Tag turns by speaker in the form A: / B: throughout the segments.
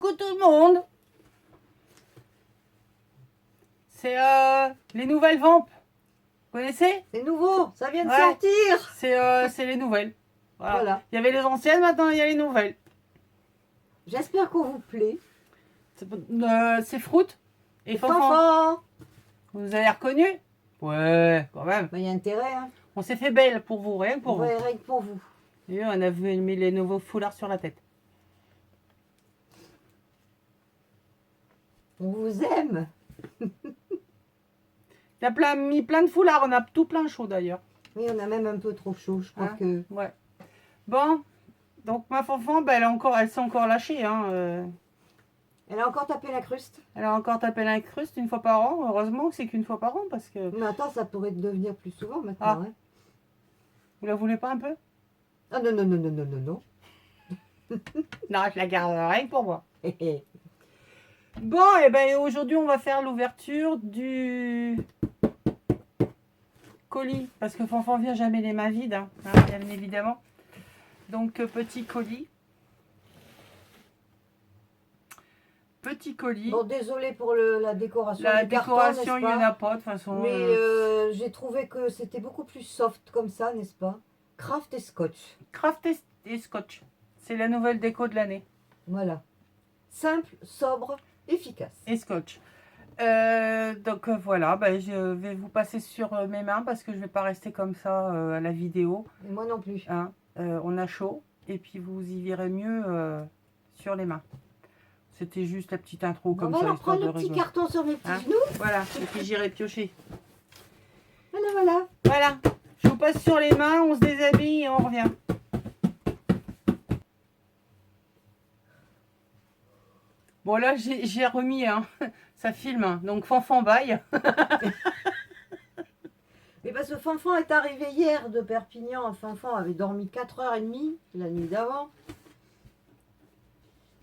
A: Coucou tout le monde. C'est les nouvelles vampes. Vous connaissez?
B: C'est nouveau, ça vient de
A: Ouais.
B: sortir.
A: C'est les nouvelles. Voilà.
B: Voilà.
A: Il y avait les anciennes, maintenant il y a les nouvelles.
B: J'espère qu'on vous plaît.
A: C'est Fruit et Fanfan.
B: Fanfan.
A: Vous avez reconnu? Ouais, quand même.
B: Il y a intérêt, hein.
A: On s'est fait belle pour vous, rien que pour
B: Ouais,
A: vous.
B: rien que pour vous.
A: Et on a mis les nouveaux foulards sur la tête.
B: On vous aime.
A: Il y a mis plein de foulards, on a tout plein chaud d'ailleurs.
B: Oui, on a même un peu trop chaud, je crois
A: Hein?
B: que...
A: Ouais. Bon, donc ma Fanfan, ben, elle s'est encore lâchée. Hein,
B: Elle a encore tapé la cruste.
A: Elle a encore tapé l'incruste une fois par an. Heureusement que c'est qu'une fois par an parce que...
B: Mais attends, ça pourrait devenir plus souvent maintenant,
A: Ah.
B: hein.
A: Vous la voulez pas un peu?
B: Ah non, non, non, non, non, non, non.
A: Non, je la garde rien que pour moi. Bon, et ben aujourd'hui on va faire l'ouverture du colis. Parce que Fanfan vient jamais les mains vides, hein, bien évidemment. Donc petit colis. Petit colis.
B: Bon, désolé pour la décoration.
A: La
B: du carton,
A: décoration, il
B: n'est-ce
A: n'y en
B: pas?
A: a pas de toute façon.
B: Mais j'ai trouvé que c'était beaucoup plus soft comme ça, n'est-ce pas? Craft et scotch.
A: Craft et scotch. C'est la nouvelle déco de l'année.
B: Voilà. Simple, sobre, efficace.
A: Et scotch. Donc voilà, ben, je vais vous passer sur mes mains parce que je ne vais pas rester comme ça à la vidéo.
B: Et moi non plus.
A: Hein. On a chaud et puis vous y verrez mieux sur les mains. C'était juste la petite intro comme
B: On va
A: ça.
B: alors
A: Histoire
B: prendre
A: de
B: le petit
A: rigoler.
B: carton sur mes petits
A: Hein?
B: genoux.
A: Voilà, et puis j'irai piocher.
B: Voilà, voilà.
A: Voilà, je vous passe sur les mains, on se déshabille et on revient. Bon là j'ai remis, hein. Ça filme, hein. Donc Fanfan baille.
B: Mais parce que Fanfan est arrivé hier de Perpignan. Fanfan avait dormi 4h30 la nuit d'avant.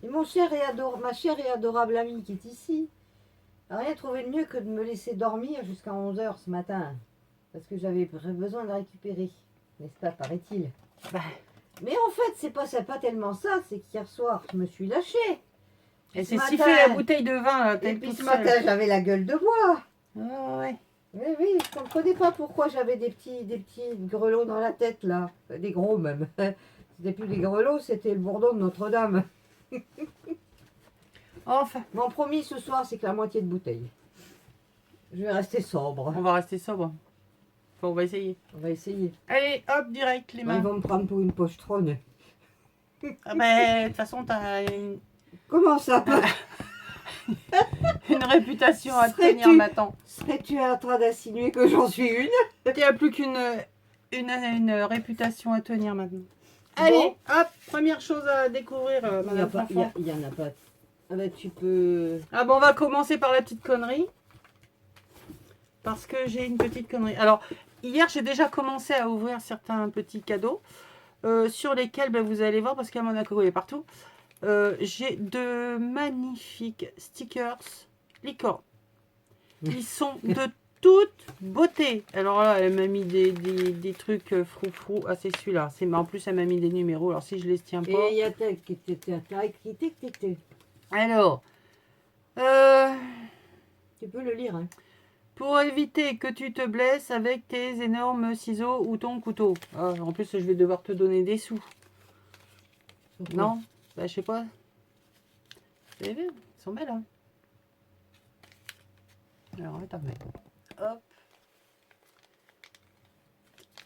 B: Et ma chère et adorable amie qui est ici n'a rien trouvé de mieux que de me laisser dormir jusqu'à 11h ce matin. Parce que j'avais besoin de récupérer. N'est-ce pas, paraît-il?
A: Bah,
B: Mais en fait, c'est pas tellement ça. C'est qu'hier soir, je me suis lâchée.
A: elle
B: Ce
A: s'est
B: matin-
A: sifflé la bouteille de vin. Là,
B: Et
A: telle
B: puis
A: toute
B: ce
A: seule.
B: matin, j'avais la gueule de bois.
A: Ah ouais.
B: Oui, oui, je ne comprenais pas pourquoi j'avais des petits grelots dans la tête, là. Des gros, même. C'était plus des grelots, c'était le bourdon de Notre-Dame.
A: Enfin,
B: Mon promis ce soir, c'est que la moitié de bouteille. Je vais rester sobre.
A: on va rester sobre. Enfin, on va essayer.
B: On va essayer.
A: Allez, hop, direct, les
B: Ils
A: mains.
B: vont me prendre pour une pochetronne.
A: Ah ben, de toute façon, t'as
B: Comment ça
A: une réputation à
B: Serais-tu-
A: tenir maintenant.
B: Serais-tu en train d'insinuer que j'en suis une?
A: Il n'y a plus une réputation à tenir maintenant. Allez, hop, première chose à découvrir,
B: Il y
A: Madame Fanfan.
B: en a pas. Ah ben, tu peux...
A: Ah bon, on va commencer par la petite connerie. Parce que j'ai une petite connerie. Alors, hier, j'ai déjà commencé à ouvrir certains petits cadeaux. Sur lesquels, ben, vous allez voir, parce qu'il y a mon acolyte partout. J'ai de magnifiques stickers licorne. Ils sont de toute beauté. Alors là, elle m'a mis des trucs froufrou. Ah, c'est celui-là. En plus, elle m'a mis des numéros. Alors, si je les tiens pas...
B: Et il y a
A: Alors,
B: tu peux le lire, hein.
A: pour éviter que tu te blesses avec tes énormes ciseaux ou ton couteau. Ah, en plus, je vais devoir te donner des sous.
B: Pourquoi?
A: Non? Bah, je sais pas. Vous avez vu? Ils sont belles, hein? Alors, attendez. Hop.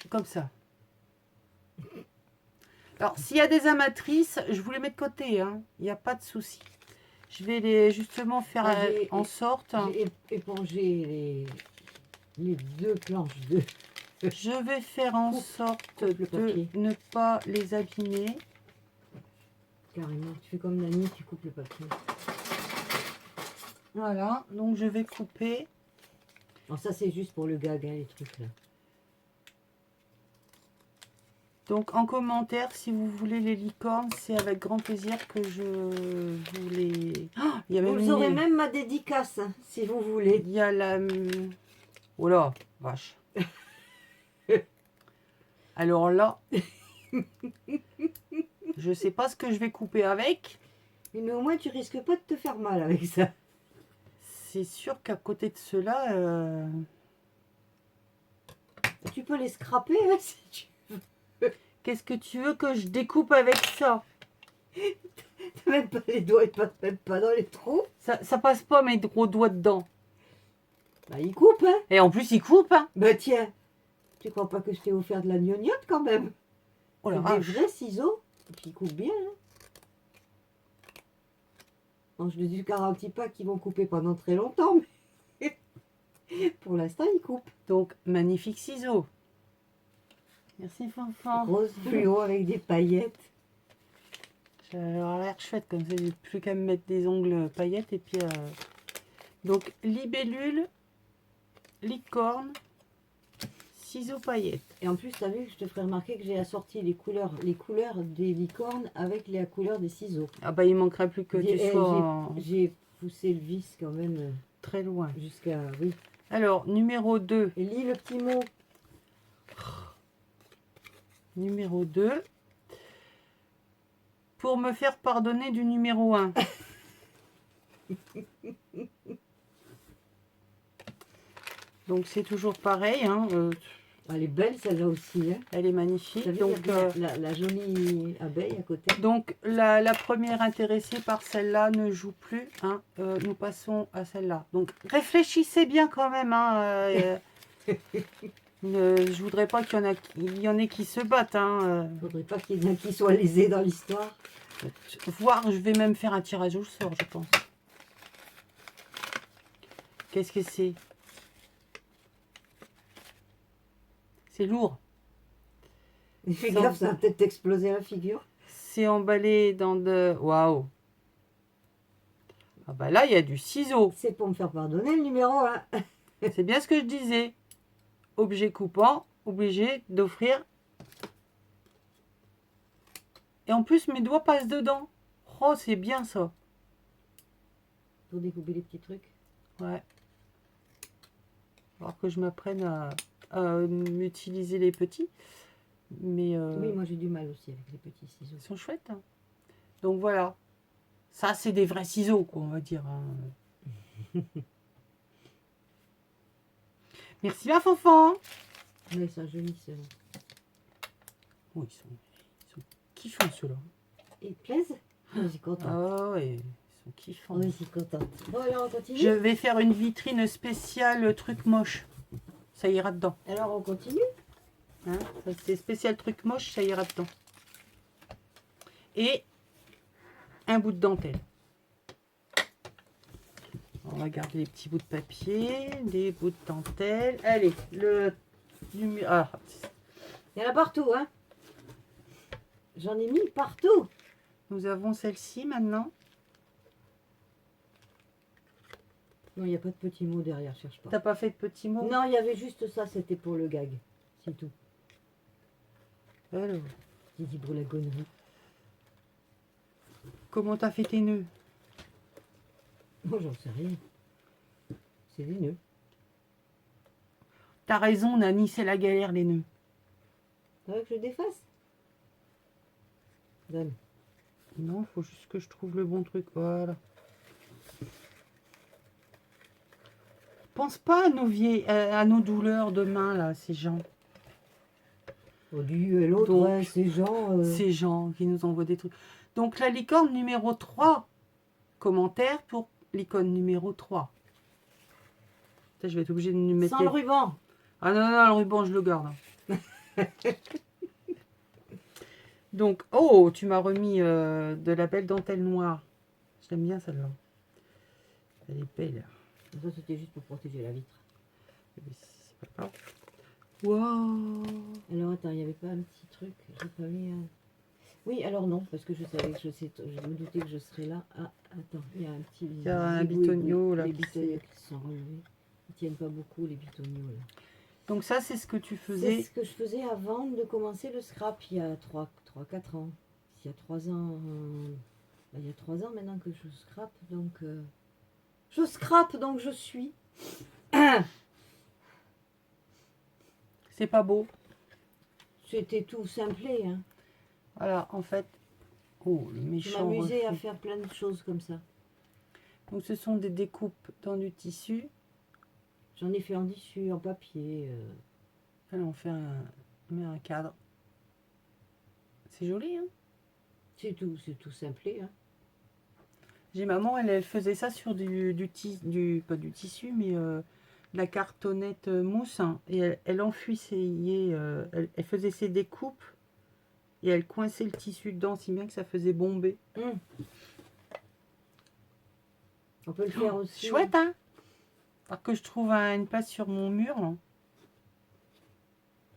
A: Comme ça. Alors, s'il y a des amatrices, je vous les mets de côté, hein. Il n'y a pas de souci. Je vais justement faire en sorte...
B: J'ai épongé les deux planches de...
A: Je vais faire en
B: Coupe
A: sorte
B: le
A: de
B: papier.
A: ne pas les abîmer.
B: Carrément, tu fais comme Nani, tu coupes le papier.
A: Voilà, donc je vais couper.
B: Alors ça, c'est juste pour le gag, hein, les trucs là.
A: Donc en commentaire, si vous voulez les licornes, c'est avec grand plaisir que je vous les... Oh, il y a même
B: Vous aurez même ma dédicace, hein, si vous voulez.
A: Il y a la... Oh là, vache. Alors là, je sais pas ce que je vais couper avec.
B: Oui, mais au moins, tu risques pas de te faire mal avec ça.
A: C'est sûr qu'à côté de cela,
B: Tu peux les scraper, hein, si tu...
A: qu'est-ce que tu veux que je découpe avec ça?
B: T'as même pas les doigts, ils passent même pas dans les trous.
A: Ça passe pas mes gros doigts dedans.
B: Bah, ils coupent, hein.
A: Et en plus, il coupe, hein.
B: Bah, tiens, tu crois pas que je t'ai offert de la gnognotte quand même?
A: Oh la
B: C'est des
A: vache.
B: vrais ciseaux, et puis ils coupent bien, hein. Bon, je ne te garantis pas qu'ils vont couper pendant très longtemps, mais pour l'instant, ils coupent.
A: Donc, magnifique ciseau. Merci, Fanfan.
B: Rose fluo avec des paillettes.
A: Ça a l'air chouette, comme ça, j'ai plus qu'à me mettre des ongles paillettes. Et puis, donc, libellule, licorne, ciseaux paillettes.
B: Et en plus, tu as vu que je te ferai remarquer que j'ai assorti les couleurs des licornes avec la couleur des ciseaux.
A: Ah bah, il manquerait plus que tu sois
B: J'ai poussé le vis quand même
A: très loin.
B: jusqu'à... Oui.
A: Alors, numéro 2.
B: Et lis le petit mot.
A: Numéro 2. Pour me faire pardonner du numéro 1. Donc, c'est toujours pareil. Hein,
B: Elle est belle celle-là aussi. Hein.
A: elle est magnifique.
B: T'as vu,
A: Donc,
B: il y a la jolie abeille à côté.
A: donc la première intéressée par celle-là ne joue plus. Hein, nous passons à celle-là. Donc, réfléchissez bien quand même. Hein, je voudrais pas qu'il y en ait qui se battent. Hein,
B: Faudrait pas qu'il y en ait qui soient lésés dans l'histoire.
A: voire, je vais même faire un tirage au sort, je pense. Qu'est-ce que c'est? C'est lourd.
B: Fais gaffe, ça va peut-être t'exploser la figure.
A: C'est emballé dans de... Waouh! Ah bah là, il y a du ciseau.
B: C'est pour me faire pardonner le numéro 1.
A: C'est bien ce que je disais. Objet coupant, obligé d'offrir. Et en plus, mes doigts passent dedans. Oh, c'est bien ça.
B: Pour découper les petits trucs.
A: Ouais. Alors que je m'apprenne à utiliser les petits. Mais
B: Oui, moi j'ai du mal aussi avec les petits ciseaux.
A: ils sont chouettes. Hein. Donc voilà. Ça, c'est des vrais ciseaux, quoi, on va dire. Hein. Merci, ma fanfan.
B: Mais ils sont jolis ceux-là.
A: Oh, ils sont kiffants, ceux-là.
B: Ils te plaisent? Je suis contente.
A: Ah ouais, ils sont kiffants.
B: Oui, je suis contente. Bon, alors on continue?
A: Je vais faire une vitrine spéciale truc moche. Ça ira dedans.
B: Alors on continue?
A: Hein, c'est spécial truc moche, ça ira dedans. Et un bout de dentelle. On va garder les petits bouts de papier, des bouts de dentelle. Allez, le numéro... Ah,
B: Il y en a partout, hein? J'en ai mis partout.
A: nous avons celle-ci maintenant.
B: Non, il n'y a pas de petits mots derrière, cherche pas.
A: T'as pas fait de petits mots?
B: Non, il y avait juste ça, c'était pour le gag. C'est tout.
A: Alors,
B: J'ai dit pour la connerie.
A: comment t'as fait tes nœuds?
B: Moi, j'en sais rien. C'est des nœuds.
A: T'as raison, Nani, c'est la galère, les nœuds.
B: Tu veux que je défasse? Donne.
A: Non, faut juste que je trouve le bon truc. Voilà. Pense pas à nos à nos douleurs de main, là, ces gens.
B: Oh, lui et l'autre,
A: Donc,
B: ouais, ces gens.
A: Ces gens qui nous envoient des trucs. Donc, la licorne numéro 3. Commentaire pour l'icône numéro 3. Ça, je vais être obligée de nous mettre...
B: Sans le ruban.
A: Ah non, non, le ruban, je le garde. Donc, oh, tu m'as remis de la belle dentelle noire. J'aime bien celle-là. Elle est belle.
B: Ça, c'était juste pour protéger la vitre.
A: C'est pas grave. Wow.
B: Alors, attends, il n'y avait pas un petit truc? J'ai pas mis un... Oui, alors non, parce que je savais que je me doutais que je serais là. Ah, attends, il y a un petit... Il
A: y a un bitonio, là,
B: Les
A: qui
B: bitonios qui se sont relevés. Ils tiennent pas beaucoup, les bitonios, là.
A: Donc ça, c'est ce que tu
B: C'est
A: faisais.
B: ce que je faisais avant de commencer le scrap, il y a 3-4 ans. Il y a 3 ans... bah, il y a 3 ans maintenant que je scrape, donc... Je scrape, donc je suis.
A: C'est pas beau.
B: C'était tout simplé, hein.
A: Voilà, en fait, Oh, le
B: Je
A: méchant
B: m'amusais à
A: refus.
B: faire plein de choses comme ça.
A: Donc ce sont des découpes dans du tissu.
B: J'en ai fait en tissu, en papier.
A: Alors on met un cadre. C'est joli, hein?
B: C'est tout simplé. Hein.
A: J'ai maman, elle faisait ça sur pas du tissu, mais de la cartonnette mousse, hein, et elle enfuyait, elle faisait ses découpes et elle coinçait le tissu dedans, si bien que ça faisait bomber.
B: On peut le faire aussi.
A: Chouette, hein? Alors que je trouve une place sur mon mur. Hein.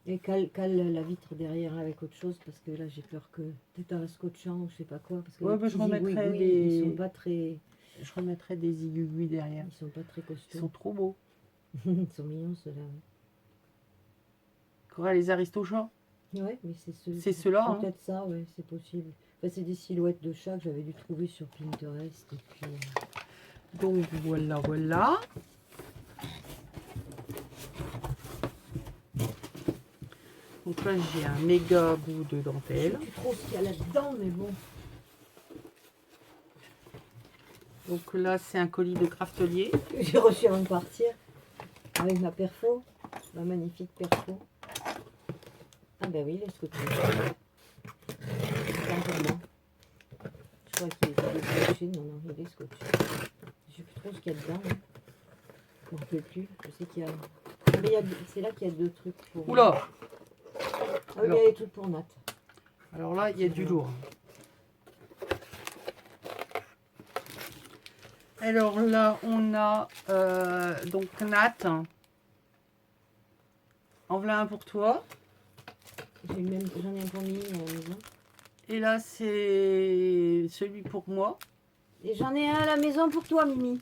B: Et cale la vitre derrière avec autre chose parce que là j'ai peur que peut-être un scotchant ou je sais pas quoi parce que
A: Ouais,
B: les
A: bah, je
B: petits
A: remettrai
B: zigouigouis, ils sont pas très
A: Je remettrai des aiguilles derrière.
B: ils sont pas très
A: Ils
B: costauds.
A: sont trop beaux.
B: Ils sont mignons ceux-là.
A: Quoi, les Aristochats?
B: Ouais, mais
A: C'est ceux-là, hein.
B: peut-être ça, ouais, c'est possible. Enfin, c'est des silhouettes de chats que j'avais dû trouver sur Pinterest et puis
A: Donc voilà, voilà. Donc là, j'ai un méga bout de
B: je
A: dentelle.
B: sais plus trop ce qu'il y a là-dedans, mais bon.
A: Donc là, c'est un colis de craftelier.
B: J'ai reçu avant de partir avec ma perfo, ma magnifique perfo. Ah ben oui, les scotchés. Je crois qu'il est scotché. Non, il est scotché. Je sais plus trop ce qu'il y a dedans. Hein. Je ne rappelle plus. Je sais qu'il y a... C'est là qu'il y a deux trucs pour...
A: Oula!
B: Ah oui, il y a des trucs pour Nat.
A: Alors là, il y a du lourd. Alors là, on a donc Nat. En voilà un pour toi.
B: J'en ai un pour Mimi à la maison.
A: Et là, c'est celui pour moi.
B: Et j'en ai un à la maison pour toi, Mimi.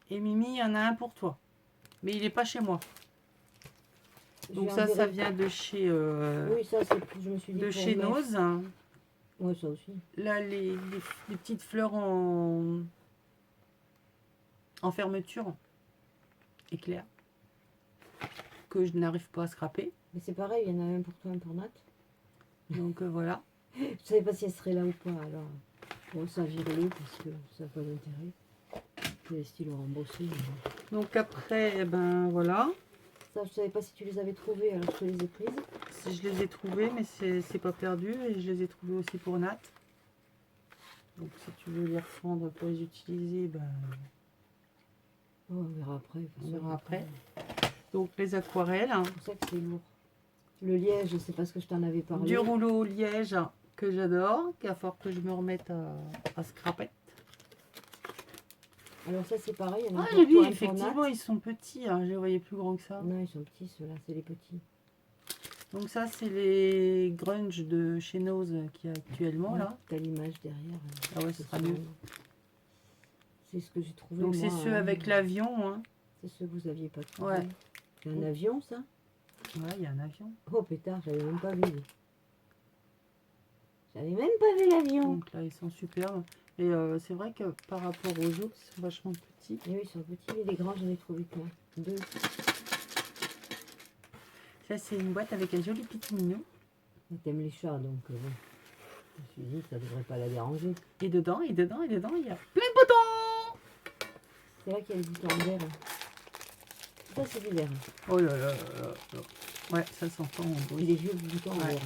A: Et Mimi, il y en a un pour toi. Mais il n'est pas chez moi. Donc
B: Je
A: ça,
B: lui
A: ça
B: enverrai.
A: vient de chez,
B: Oui, ça, c'est... Je me suis dit
A: de
B: pour
A: chez
B: mettre.
A: Noz.
B: Oui, ça aussi.
A: Là, les petites fleurs en fermeture éclair que je n'arrive pas à scraper.
B: Mais c'est pareil, il y en a un pour toi, un pour Nat.
A: Donc voilà.
B: Je savais pas si elle serait là ou pas, alors... Bon, ça vire-le parce que ça n'a pas d'intérêt. Les stylos rembossés. Mais...
A: Donc après, eh ben voilà.
B: Ça, je savais pas si tu les avais trouvés, alors je te les ai prises.
A: Si je les ai trouvés, mais c'est pas perdu. Et je les ai trouvés aussi pour Nat. Donc si tu veux les reprendre pour les utiliser, ben,
B: Oh, on verra après.
A: on verra après. Donc les aquarelles.
B: C'est pour ça que c'est lourd. Le liège, je sais pas ce que je t'en avais parlé.
A: Du rouleau liège que j'adore. Qu'il va falloir que je me remette à scraper.
B: Alors ça, c'est pareil. Il y en a un
A: Ah,
B: pour
A: j'ai vu,
B: toi, un pour
A: effectivement,
B: Nat.
A: ils sont petits. Hein, je les voyais plus grands que ça.
B: Non, ils sont petits, ceux-là, c'est les petits.
A: Donc ça, c'est les grunge de chez Noz qu'il y a actuellement, là.
B: T'as l'image derrière.
A: Ah ouais, ce sera mieux.
B: C'est ce que j'ai trouvé.
A: Donc c'est
B: moi,
A: ceux
B: hein.
A: avec l'avion. Hein.
B: C'est ceux que vous aviez pas trouvé.
A: Ouais.
B: C'est un avion, ça?
A: Ouais, il y a un avion.
B: Oh pétard, j'avais même pas vu. J'avais même pas vu l'avion.
A: Donc là, ils sont superbes. Et c'est vrai que par rapport aux autres, ils sont vachement petits.
B: Et oui, ils sont petits, mais les grands, j'en ai trouvé plein. Deux.
A: Ça, c'est une boîte avec un joli petit mignon.
B: T'aimes les chats, donc bon. Je me suis dit que ça devrait pas la déranger.
A: Et dedans, il y a plein de boutons.
B: C'est là qu'il y a le bouton en vert. Ça, c'est du vert.
A: Oh là là là là. Ouais, ça s'entend en
B: C'est
A: bruit.
B: les vieux boutons en
A: Ouais.
B: vert.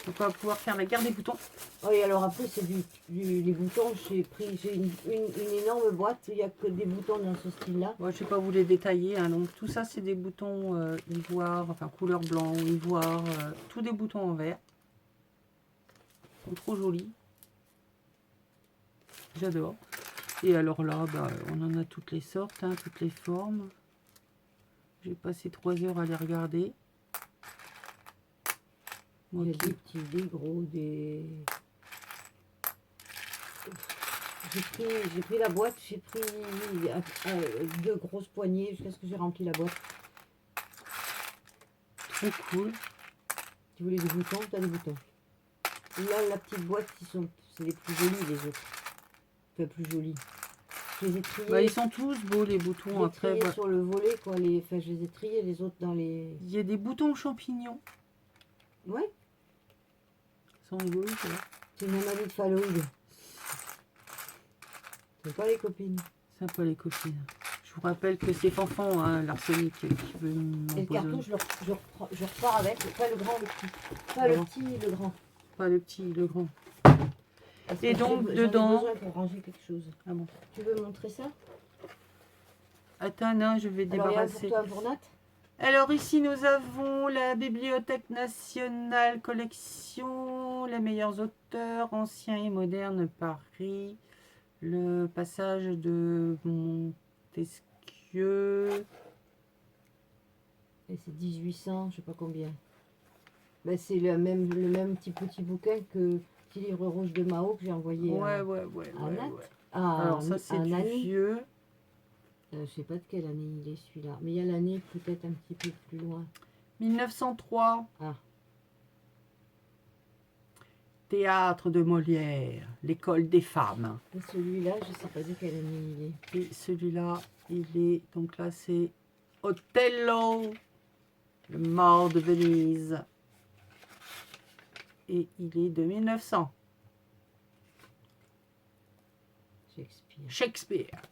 A: Donc on va pouvoir faire la guerre des boutons.
B: Oh, et alors après, c'est les boutons. J'ai une énorme boîte. Il n'y a que des boutons dans ce style-là.
A: Bon, je ne vais pas vous les détailler. Hein. Donc tout ça, c'est des boutons ivoire, enfin couleur blanc, ivoire, tous des boutons en vert. Ils sont trop jolis. J'adore. Et alors là, bah, on en a toutes les sortes, hein, toutes les formes. J'ai passé 3 heures à les regarder. Moi
B: Il y a
A: qui-
B: des petits, des gros, des... J'ai pris la boîte, j'ai pris deux grosses poignées jusqu'à ce que j'ai rempli la boîte.
A: Trop cool.
B: Tu voulais des boutons, tu as des boutons. Là, la petite boîte, c'est les plus jolis, les autres. Enfin, plus jolis. Je les ai triés,
A: Bah, ils sont tous beaux les
B: je
A: boutons.
B: les ai
A: Après,
B: triés
A: bah,
B: sur le volet, quoi. Enfin, je les ai triés, les autres dans les...
A: il y a des boutons champignons.
B: Ouais,
A: sont rigolos, ça.
B: C'est une amie de phalloïde. C'est pas les copines.
A: Sympa les copines. Je vous rappelle que c'est Fanfan, hein, l'arsenic, qui veut
B: Et le carton, je repars avec. Pas le grand, le petit. Pas le petit, le grand.
A: Pas le petit, le grand.
B: Parce
A: Et
B: que
A: donc,
B: j'en ai
A: dedans...
B: besoin pour ranger quelque chose.
A: Ah bon.
B: Tu veux montrer ça?
A: Attends, non, je vais
B: Alors, il y a un
A: débarrasser.
B: pour toi, un pour Nat.
A: Alors ici nous avons la Bibliothèque nationale collection, les meilleurs auteurs anciens et modernes Paris, le passage de Montesquieu.
B: Et c'est 1800, je sais pas combien. Ben, c'est le même petit bouquin que Petit livre rouge de Mao que j'ai envoyé
A: Ouais,
B: à
A: ouais, ouais,
B: à
A: ouais,
B: Nat.
A: ouais.
B: À,
A: Alors ça c'est
B: à
A: du
B: Nani.
A: vieux.
B: Je sais pas de quelle année il est celui-là. Mais il y a l'année peut-être un petit peu plus loin.
A: 1903.
B: Ah.
A: Théâtre de Molière, l'école des femmes.
B: Et celui-là, je sais pas de quelle année il est.
A: Et celui-là, il est, donc là c'est Othello, le mort de Venise. Et il est de 1900.
B: Shakespeare.
A: Shakespeare.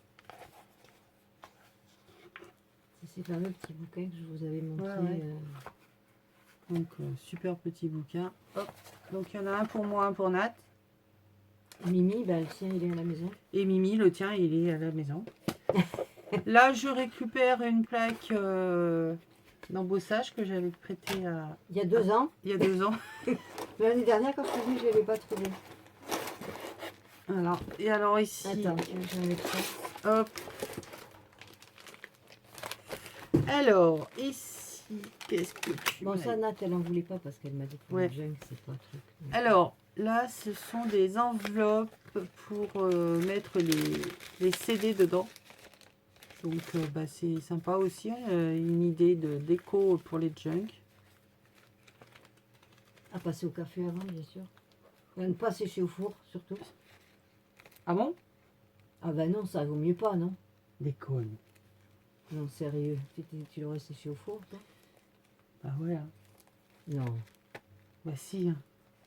B: C'est ces fameux petits bouquins que je vous avais montré.
A: Ouais, ouais. Donc, super petit bouquin. Hop. Donc, il y en a un pour moi, un pour Nat.
B: Mimi, bah, le sien, il est à la maison.
A: Et Mimi, le tien, il est à la maison. Là, je récupère une plaque d'embossage que j'avais prêtée à...
B: Il y a 2 ans.
A: Il y a 2 ans.
B: L'année dernière, quand je suis venue, je ne l'avais pas trouvé.
A: Voilà. Et alors ici...
B: Attends, j'enlève ça.
A: Hop. Alors, ici, qu'est-ce que tu
B: Bon,
A: m'as
B: ça,
A: dit?
B: Nat, elle en voulait pas parce qu'elle m'a dit que
A: Ouais.
B: le junk, c'est pas un truc.
A: Alors, là, ce sont des enveloppes pour mettre les CD dedans. Donc, bah, c'est sympa aussi, hein, une idée de déco pour les junk.
B: À passer au café avant, bien sûr. Et à ne pas sécher au four, surtout.
A: Ah bon?
B: Ah bah non, ça vaut mieux pas, non?
A: Déconne.
B: Non, sérieux. Tu l'aurais séché au four, toi?
A: Bah ouais. Hein.
B: Non.
A: Bah si. Hein.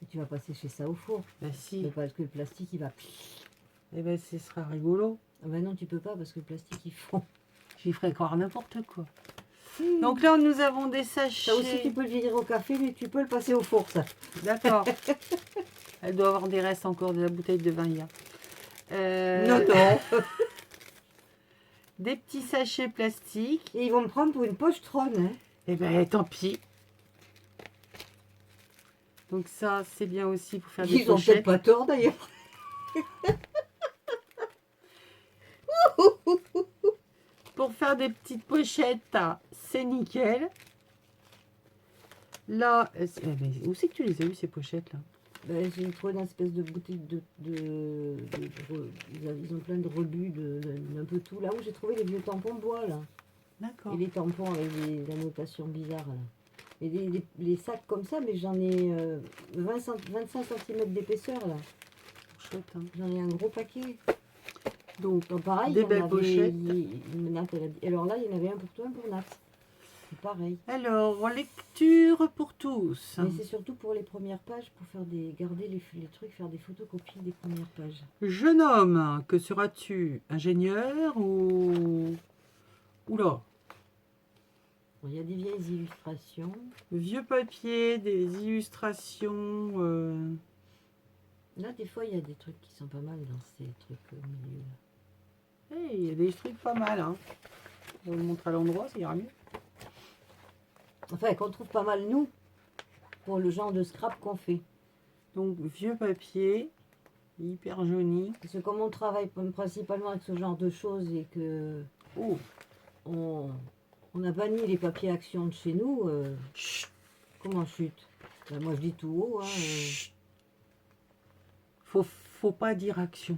B: Et tu vas pas sécher ça au four.
A: Bah si.
B: Mais parce que le plastique, il va...
A: Eh ben, ce sera rigolo.
B: Ah bah non, tu peux pas parce que le plastique, il fond.
A: J'y ferai croire n'importe quoi. Donc là, nous avons des sachets.
B: Ça aussi, tu peux le virer au café, mais tu peux le passer au four, ça.
A: D'accord. Elle doit avoir des restes encore de la bouteille de vin hier.
B: Non, non.
A: Des petits sachets plastiques.
B: Et ils vont me prendre pour une pochetronne, hein.
A: Eh ben, tant pis. Donc ça, c'est bien aussi pour faire des
B: Ils ont peut-être
A: pochettes.
B: pas tort, d'ailleurs.
A: Pour faire des petites pochettes, c'est nickel. Là, mais où c'est que tu les as eu ces pochettes là?
B: Ben, j'ai trouvé une espèce de boutique ils ont plein de rebuts d'un peu tout. Là où j'ai trouvé les vieux tampons bois, là.
A: D'accord.
B: Et les tampons avec des annotations bizarres, là. Et les sacs comme ça, mais j'en ai 25 cm d'épaisseur, là.
A: Chouette, hein.
B: J'en ai un gros paquet.
A: Donc,
B: Donc pareil,
A: des
B: il y en
A: belles
B: avait-
A: pochettes.
B: Nat, elle a dit- alors là, il y en avait un pour toi, un pour Nat. C'est pareil.
A: Alors, lecture pour tous.
B: Mais c'est surtout pour les premières pages, pour faire garder les trucs, faire des photocopies des premières pages.
A: Jeune homme, que seras-tu? Ingénieur ou... Oula.
B: Bon, il y a des vieilles illustrations.
A: Vieux papier, des illustrations.
B: Là, des fois, il y a des trucs qui sont pas mal dans ces trucs au milieu. Là.
A: Il y a des trucs pas mal. Hein. On va le montrer à l'endroit, ça ira mieux.
B: Enfin, qu'on trouve pas mal, nous, pour le genre de scrap qu'on fait.
A: Donc, vieux papier, hyper jauni.
B: Parce que comme on travaille principalement avec ce genre de choses et que
A: Oh,
B: on a banni les papiers action de chez nous,
A: chut,
B: comment chute? Ben, moi, je dis tout haut. Hein,
A: chut. Faut pas dire action.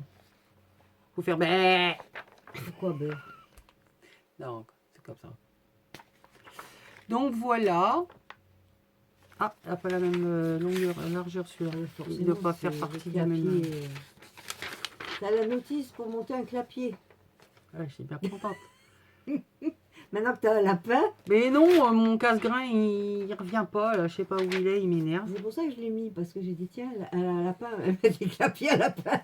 A: Faut faire bé.
B: Pourquoi ben?
A: Non, c'est comme ça. Donc voilà. Ah, elle n'a pas la même longueur, largeur celui-là. Il ne doit pas faire partie de la même.
B: T'as la notice pour monter un clapier.
A: Ah, je suis bien contente.
B: Maintenant que tu as un lapin,
A: Mais non, mon casse-grain, il revient pas, là. Je sais pas où il est, il m'énerve.
B: c'est pour ça que je l'ai mis, parce que j'ai dit, tiens, elle a un lapin, elle met des clapiers à lapin.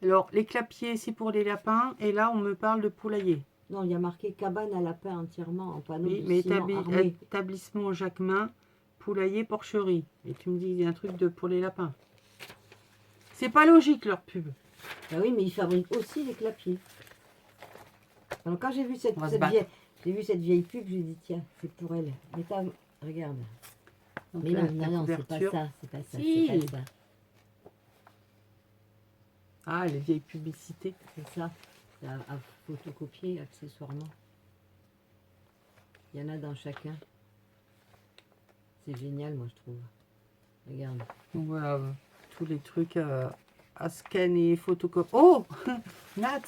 A: Alors, les clapiers, c'est pour les lapins. Et là, on me parle de poulailler.
B: Non, il y a marqué cabane à lapin entièrement en panneau
A: Oui,
B: de
A: mais
B: ciment armé.
A: établissement Jacquemin, poulailler, porcherie. Et tu me dis, il y a un truc pour les lapins. C'est pas logique, leur pub.
B: Ah oui, mais ils fabriquent aussi les clapiers. Alors quand j'ai vu cette,
A: On va se
B: cette
A: battre.
B: vieille, j'ai vu cette vieille pub, j'ai dit, tiens, c'est pour elle. Mais regarde.
A: Donc
B: Mais
A: là,
B: non,
A: la
B: non, non, c'est pas
A: couverture.
B: ça, c'est pas ça,
A: Si.
B: c'est pas ça.
A: Ah, les vieilles publicités.
B: C'est ça. C'est à photocopier accessoirement. Il y en a dans chacun. C'est génial, moi, je trouve. Regarde.
A: Donc voilà, tous les trucs à scanner, photocopier. Oh Nat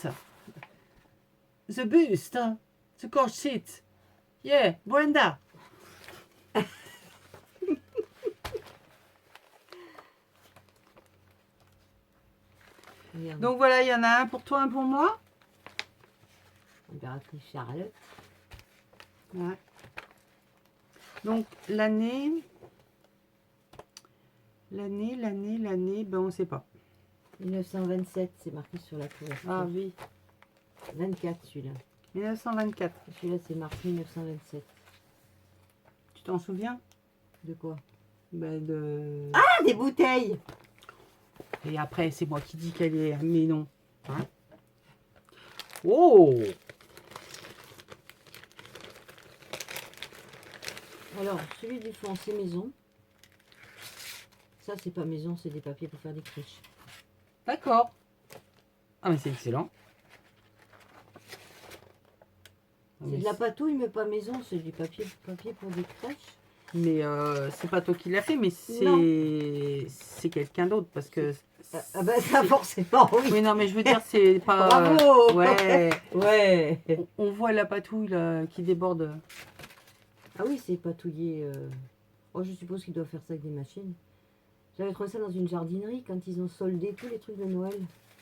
A: The boost, hein. The coach seat. Yeah, Brenda.
B: Regarde.
A: Donc voilà, il y en a un pour toi, un pour moi.
B: Impératrice Charlotte.
A: Ouais. Donc l'année, ben on sait pas.
B: 1927, c'est marqué sur la couverture.
A: Ah oui,
B: 24 celui-là.
A: 1924.
B: Celui-là, c'est mars 1927.
A: Tu t'en souviens?
B: De quoi?
A: Ben de...
B: Ah, des bouteilles!
A: Et après, c'est moi qui dis qu'elle est... Mais non. Hein? Oh!
B: Alors, celui du fond, c'est maison. Ça, c'est pas maison, c'est des papiers pour faire des crèches.
A: D'accord. Ah mais c'est excellent. Ah,
B: C'est
A: mais
B: de la patouille, mais pas maison, c'est du papier pour des crèches.
A: Mais c'est pas toi qui l'as fait, mais
B: Non.
A: c'est quelqu'un d'autre parce que...
B: Ah ben ça, forcément, oui.
A: Oui, non, mais je veux dire, c'est pas...
B: Bravo!
A: Ouais.
B: Ouais.
A: On voit la patouille là, qui déborde.
B: Ah oui, c'est patouillé. Oh, je suppose qu'ils doivent faire ça avec des machines. J'avais trouvé ça dans une jardinerie quand ils ont soldé tous les trucs de Noël.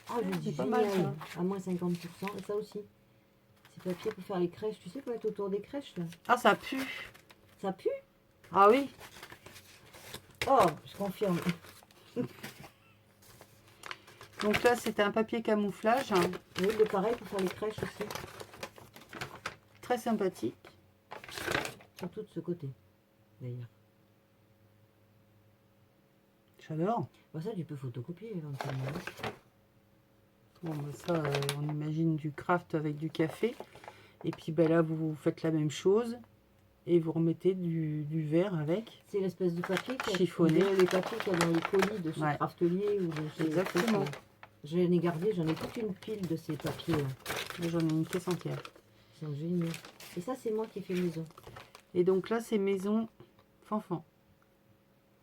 B: Ah, je dis
A: c'est pas mal,
B: génial. À moins 50%. Et ça aussi. C'est papier pour faire les crèches. Tu sais, pour être autour des crèches, là.
A: Ah, ça pue.
B: Ça pue?
A: Ah oui.
B: Oh, je confirme.
A: Donc là, c'était un papier camouflage, hein,
B: Oui, le pareil pour faire les crèches aussi.
A: très sympathique.
B: Surtout de ce côté, d'ailleurs.
A: J'adore.
B: Bon, ça, tu peux photocopier éventuellement.
A: Bon, bah, ça, on imagine du craft avec du café. Et puis ben là, vous faites la même chose. Et vous remettez du verre avec.
B: C'est l'espèce de papier qui
A: Chiffonné.
B: les papiers qu'il y a dans les colis de chez
A: Ouais.
B: Craftelier ou de chez...
A: Exactement.
B: J'en ai gardé, j'en ai toute une pile de ces papiers-là.
A: Là, j'en ai une caisse entière.
B: Ils sont géniaux. Et ça, c'est moi qui ai fait maison.
A: Et donc là, c'est maison Fanfan.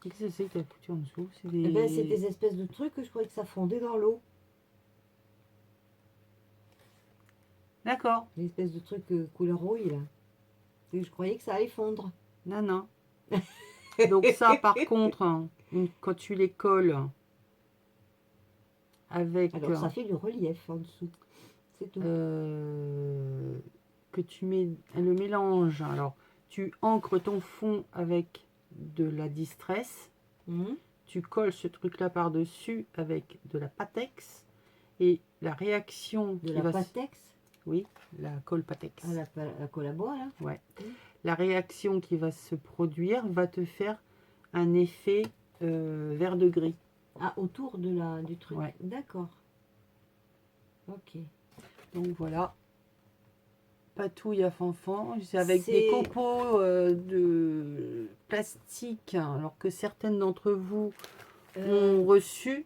A: Qu'est-ce que c'est que tu as foutu en dessous? C'est des...
B: Eh ben, c'est des espèces de trucs que je croyais que ça fondait dans l'eau.
A: D'accord.
B: Des espèces de trucs couleur rouille, là. Et je croyais que ça allait fondre.
A: Non, non. Donc ça, par contre, hein, quand tu les colles avec...
B: Alors, ça fait du relief en dessous. C'est tout.
A: que tu mets le mélange. Alors, tu encres ton fond avec de la distress.
B: Mhm.
A: Tu colles ce truc-là par-dessus avec de la Patex. Et la réaction
B: De
A: qui
B: la
A: va...
B: Patex.
A: Oui, la colle Patex.
B: Ah, la colle à bois, là.
A: Ouais. La réaction qui va se produire va te faire un effet vert de gris.
B: Ah, autour de du truc.
A: Ouais.
B: D'accord. Ok.
A: Donc voilà. Patouille à fanfan. C'est avec
B: C'est-
A: des copeaux de plastique, hein, alors que certaines d'entre vous ont reçu.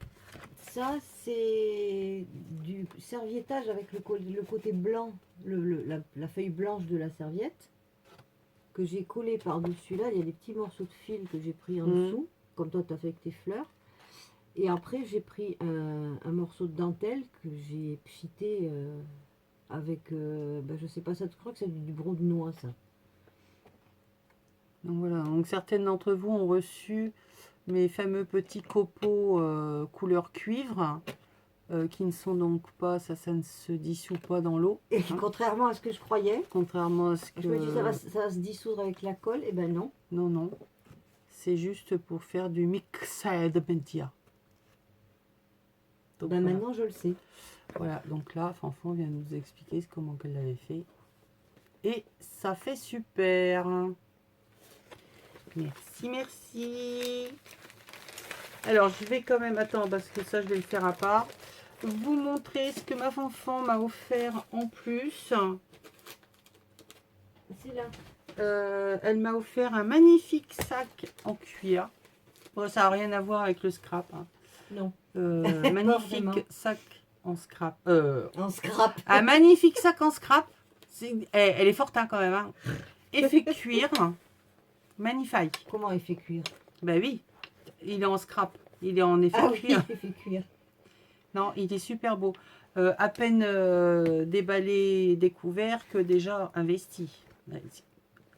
B: Ça, c'est du serviettage avec le côté blanc, la feuille blanche de la serviette, que j'ai collé par-dessus là. Il y a des petits morceaux de fil que j'ai pris en
A: Mhm.
B: dessous, comme toi tu as fait avec tes fleurs. Et après, j'ai pris un morceau de dentelle que j'ai pchité avec, je sais pas, ça, je crois que c'est du brou de noix, ça.
A: Donc voilà. Donc certaines d'entre vous ont reçu mes fameux petits copeaux couleur cuivre. qui ne sont donc pas, ça ne se dissout pas dans l'eau.
B: Et
A: hein,
B: contrairement à ce que je croyais,
A: contrairement à ce que...
B: je me dis ça va se dissoudre avec la colle, et ben non.
A: Non, non. C'est juste pour faire du mixed media. Donc,
B: Ben
A: voilà.
B: maintenant je le sais.
A: Voilà, donc là, Fanfan vient de nous expliquer comment qu'elle l'avait fait. Et ça fait super. Merci, merci. Alors, je vais quand même, attends, parce que ça, je vais le faire à part. Vous montrer ce que ma Fanfan m'a offert en plus.
B: C'est là.
A: Elle m'a offert un magnifique sac en cuir. Bon, ça n'a rien à voir avec le scrap. Hein.
B: Non.
A: Magnifique
B: vraiment.
A: sac en scrap.
B: En scrap.
A: Un magnifique sac en scrap. Elle est forte hein, quand même. Hein. Effet cuir. Magnifique.
B: Comment il fait cuire?
A: Ben oui, il est en scrap. Il est en effet
B: Ah oui,
A: cuir.
B: il fait cuire.
A: Non, il est super beau. À peine déballé, découvert que déjà investi.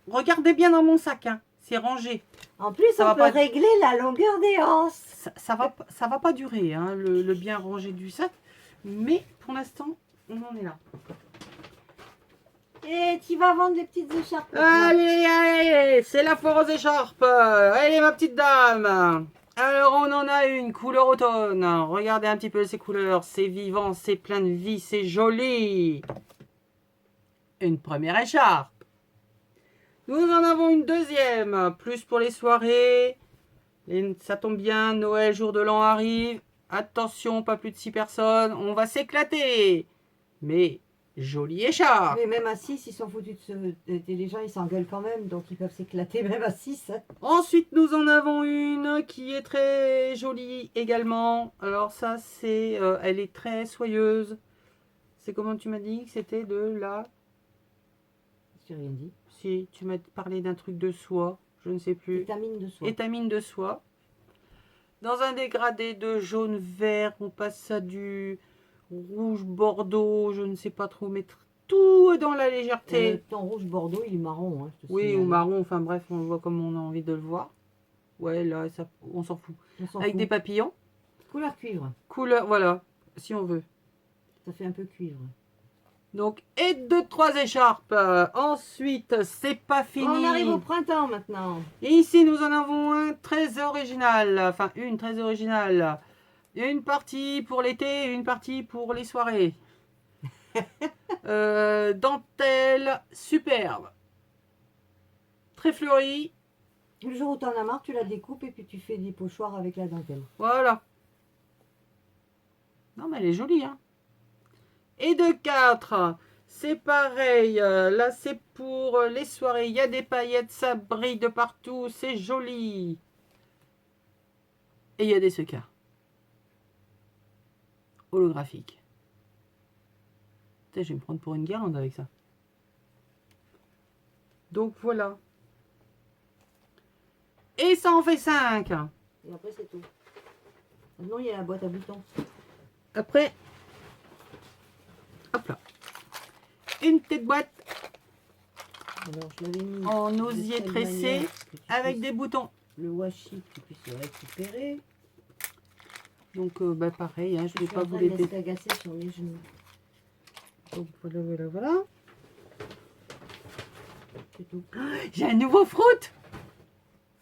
A: Regardez bien dans mon sac. Hein. C'est rangé.
B: En plus,
A: Ça
B: on
A: va
B: peut
A: pas-
B: régler la longueur des hanches.
A: Ça va pas durer, hein, le bien rangé du sac. Mais pour l'instant, on en est là.
B: Et tu vas vendre les petites écharpes maintenant.
A: Allez, allez, c'est la foire aux écharpes. Allez, ma petite dame. Alors, on en a une couleur automne. Regardez un petit peu ces couleurs. C'est vivant, c'est plein de vie, c'est joli. Une première écharpe. Nous en avons une deuxième, plus pour les soirées. Et ça tombe bien, Noël, jour de l'an arrive. Attention, pas plus de 6 personnes, on va s'éclater. Mais, jolie écharpe.
B: Mais même à 6, ils sont foutus de se... Les gens, ils s'engueulent quand même, donc ils peuvent s'éclater même à 6. Hein.
A: Ensuite, nous en avons une qui est très jolie également. Alors ça, c'est, elle est très soyeuse. C'est comment tu m'as dit que c'était de la...
B: J'ai rien dit.
A: Si, tu m'as parlé d'un truc de soie, je ne sais plus.
B: Étamine de soie.
A: Étamine de soie. Dans un dégradé de jaune-vert, on passe à du rouge-bordeaux, je ne sais pas trop, mettre tout dans la légèreté.
B: Ton rouge bordeaux, il est marron. Hein, je te
A: Oui,
B: signale.
A: ou marron, enfin bref, on le voit comme on a envie de le voir. Ouais, là, ça, on s'en fout.
B: On s'en
A: Avec
B: fout.
A: des papillons.
B: Couleur cuivre.
A: Couleur, voilà, si on veut.
B: Ça fait un peu cuivre.
A: Donc, et 2-3 écharpes. Ensuite, c'est pas fini.
B: On arrive au printemps maintenant.
A: Et ici, nous en avons un très original. Enfin, une très originale. Une partie pour l'été, une partie pour les soirées. Dentelle superbe. Très fleurie.
B: Le jour où t'en as marre, tu la découpes et puis tu fais des pochoirs avec la dentelle.
A: Voilà. Non, mais elle est jolie, hein. Et de 4, c'est pareil. Là, c'est pour les soirées. Il y a des paillettes, ça brille de partout. C'est joli. Et il y a des sequins holographiques. Putain, je vais me prendre pour une guirlande avec ça. Donc, voilà. Et ça en fait 5.
B: Et après, c'est tout. Maintenant, il y a la boîte à boutons.
A: Après, hop là. Une petite boîte
B: Alors, je l'avais mis
A: en
B: de
A: osier
B: telle
A: tressé
B: manière que tu
A: avec
B: puisses-
A: des boutons.
B: le washi, que tu puisses le récupérer.
A: Donc, bah, pareil, hein, je
B: Je
A: vais
B: suis
A: pas
B: en
A: vous
B: train de
A: les
B: laisser agacer sur les genoux.
A: Donc, voilà, voilà, voilà.
B: C'est tout.
A: J'ai un nouveau fruit.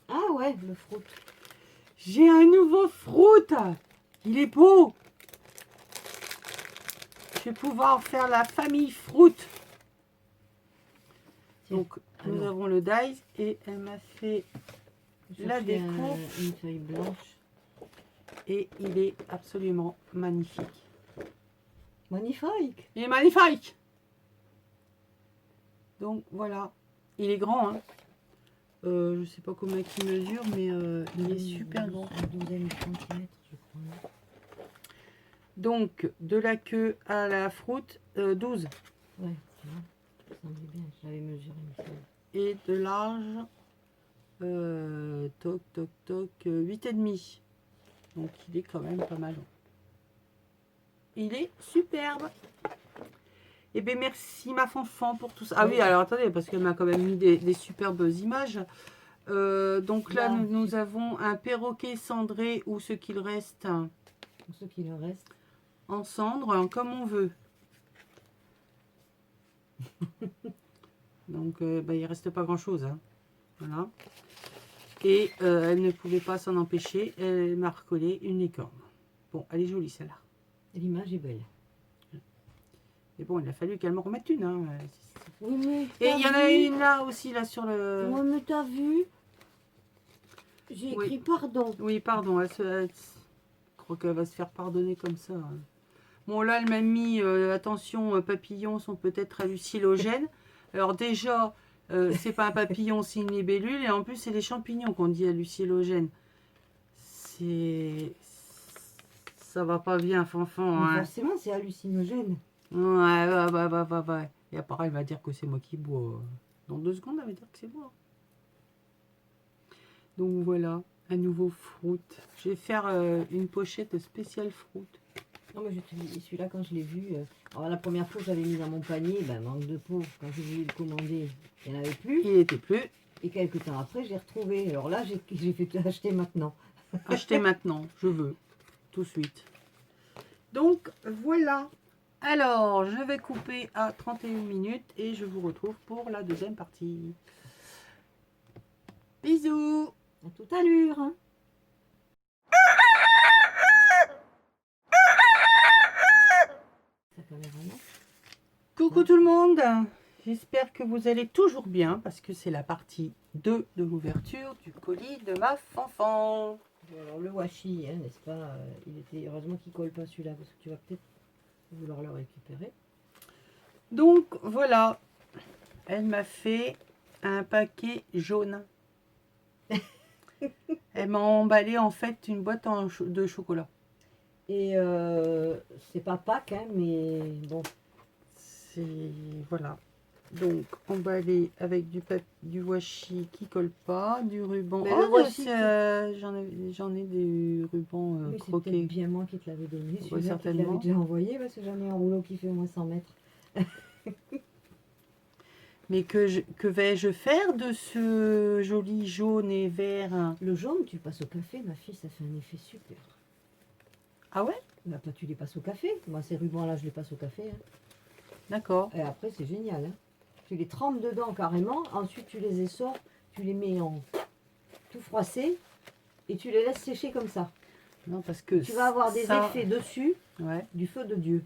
B: Ah ouais, le fruit.
A: J'ai un nouveau fruit. Il est beau. Je vais pouvoir faire la famille fruit.
B: Tiens,
A: Donc, nous
B: alors.
A: avons le dice et elle m'a fait
B: Je
A: la
B: fais
A: déco.
B: une feuille blanche.
A: Et il est absolument magnifique.
B: Magnifique.
A: Il est magnifique. Donc, voilà. Il est grand, hein. Je sais pas comment il mesure, mais il est super grand.
B: Une douzaine de centimètres, je crois.
A: Donc, de la queue à la fruit, 12.
B: Ouais, c'est vrai. Ça semblait bien, je l'avais mesuré. il me semble.
A: Et de large, toc, toc, toc, 8,5. Donc, il est quand même pas mal. Il est superbe. Eh bien, merci ma fanfan pour tout ça. Ah oui, alors attendez, parce qu'elle m'a quand même mis des superbes images. Donc là,
B: Là,
A: nous avons un perroquet cendré ou ce qu'il reste
B: Pour ceux qui le restent.
A: en cendre, comme on veut. Donc, il reste pas grand-chose. Hein. Voilà. Et elle ne pouvait pas s'en empêcher. Elle m'a recollé une licorne. Bon, elle est jolie celle-là.
B: L'image est belle.
A: Et bon, il a fallu qu'elle me remette une. Hein.
B: Oui, mais
A: Et il y en a une là aussi, là sur le...
B: Oui, mais t'as vu? J'ai
A: Oui.
B: écrit pardon.
A: Oui, pardon. Je crois qu'elle va se faire pardonner comme ça. Hein. Bon, là, elle m'a mis, attention, papillons sont peut-être hallucinogènes. Alors déjà, c'est pas un papillon, c'est une libellule. Et en plus, c'est les champignons qu'on dit hallucinogènes. Ça va pas bien, Fanfan.
B: Mais
A: Hein.
B: forcément, c'est hallucinogène.
A: Ouais. Et après, elle va dire que c'est moi qui bois. Dans 2 secondes, elle va dire que c'est moi. Donc voilà, un nouveau fruit. Je vais faire une pochette spéciale fruit.
B: Non, mais je te dis, celui-là, quand je l'ai vu, alors la première fois que j'avais mis dans mon panier, manque de peau. Quand j'ai voulu le commander, il n'y en avait plus.
A: Il n'était plus.
B: Et quelques temps après, je l'ai retrouvé. Alors là, j'ai fait acheter maintenant.
A: Acheter maintenant, je veux. Tout de suite. Donc voilà. Alors, je vais couper à 31 minutes et je vous retrouve pour la deuxième partie. Bisous.
B: À toute allure. Hein. Ça caméra là.
A: Coucou tout le monde. J'espère que vous allez toujours bien parce que c'est la partie 2 de l'ouverture du colis de ma Fanfan.
B: Alors le washi, hein, n'est-ce pas, il était heureusement qu'il colle pas celui-là parce que tu vas peut-être vouloir le récupérer.
A: Donc voilà, elle m'a fait un paquet jaune. Elle m'a emballé en fait une boîte de chocolat.
B: Et c'est pas Pâques, hein, mais bon.
A: C'est voilà. Donc emballé avec du washi qui colle pas, du ruban.
B: Mais
A: Oh,
B: le washi,
A: j'en ai des rubans
B: oui, c'est
A: croqués.
B: peut-être bien moi qui te l'avais donné.
A: Ouais,
B: Celui-là, tu l'avais
A: certainement.
B: déjà envoyé parce que j'en ai un rouleau qui fait au moins 100 mètres.
A: Mais que vais-je faire de ce joli jaune et vert?
B: Le jaune, tu le passes au café, ma fille, ça fait un effet super.
A: Ah ouais?
B: Bah, toi, tu les passes au café. Moi, ces rubans-là, je les passe au café. Hein.
A: D'accord.
B: Et après, c'est génial. Hein. Tu les trempes dedans carrément. Ensuite, tu les essores. Tu les mets en tout froissé. Et tu les laisses sécher comme ça.
A: Non, parce que
B: Tu vas avoir des effets dessus
A: Ouais.
B: du feu de Dieu.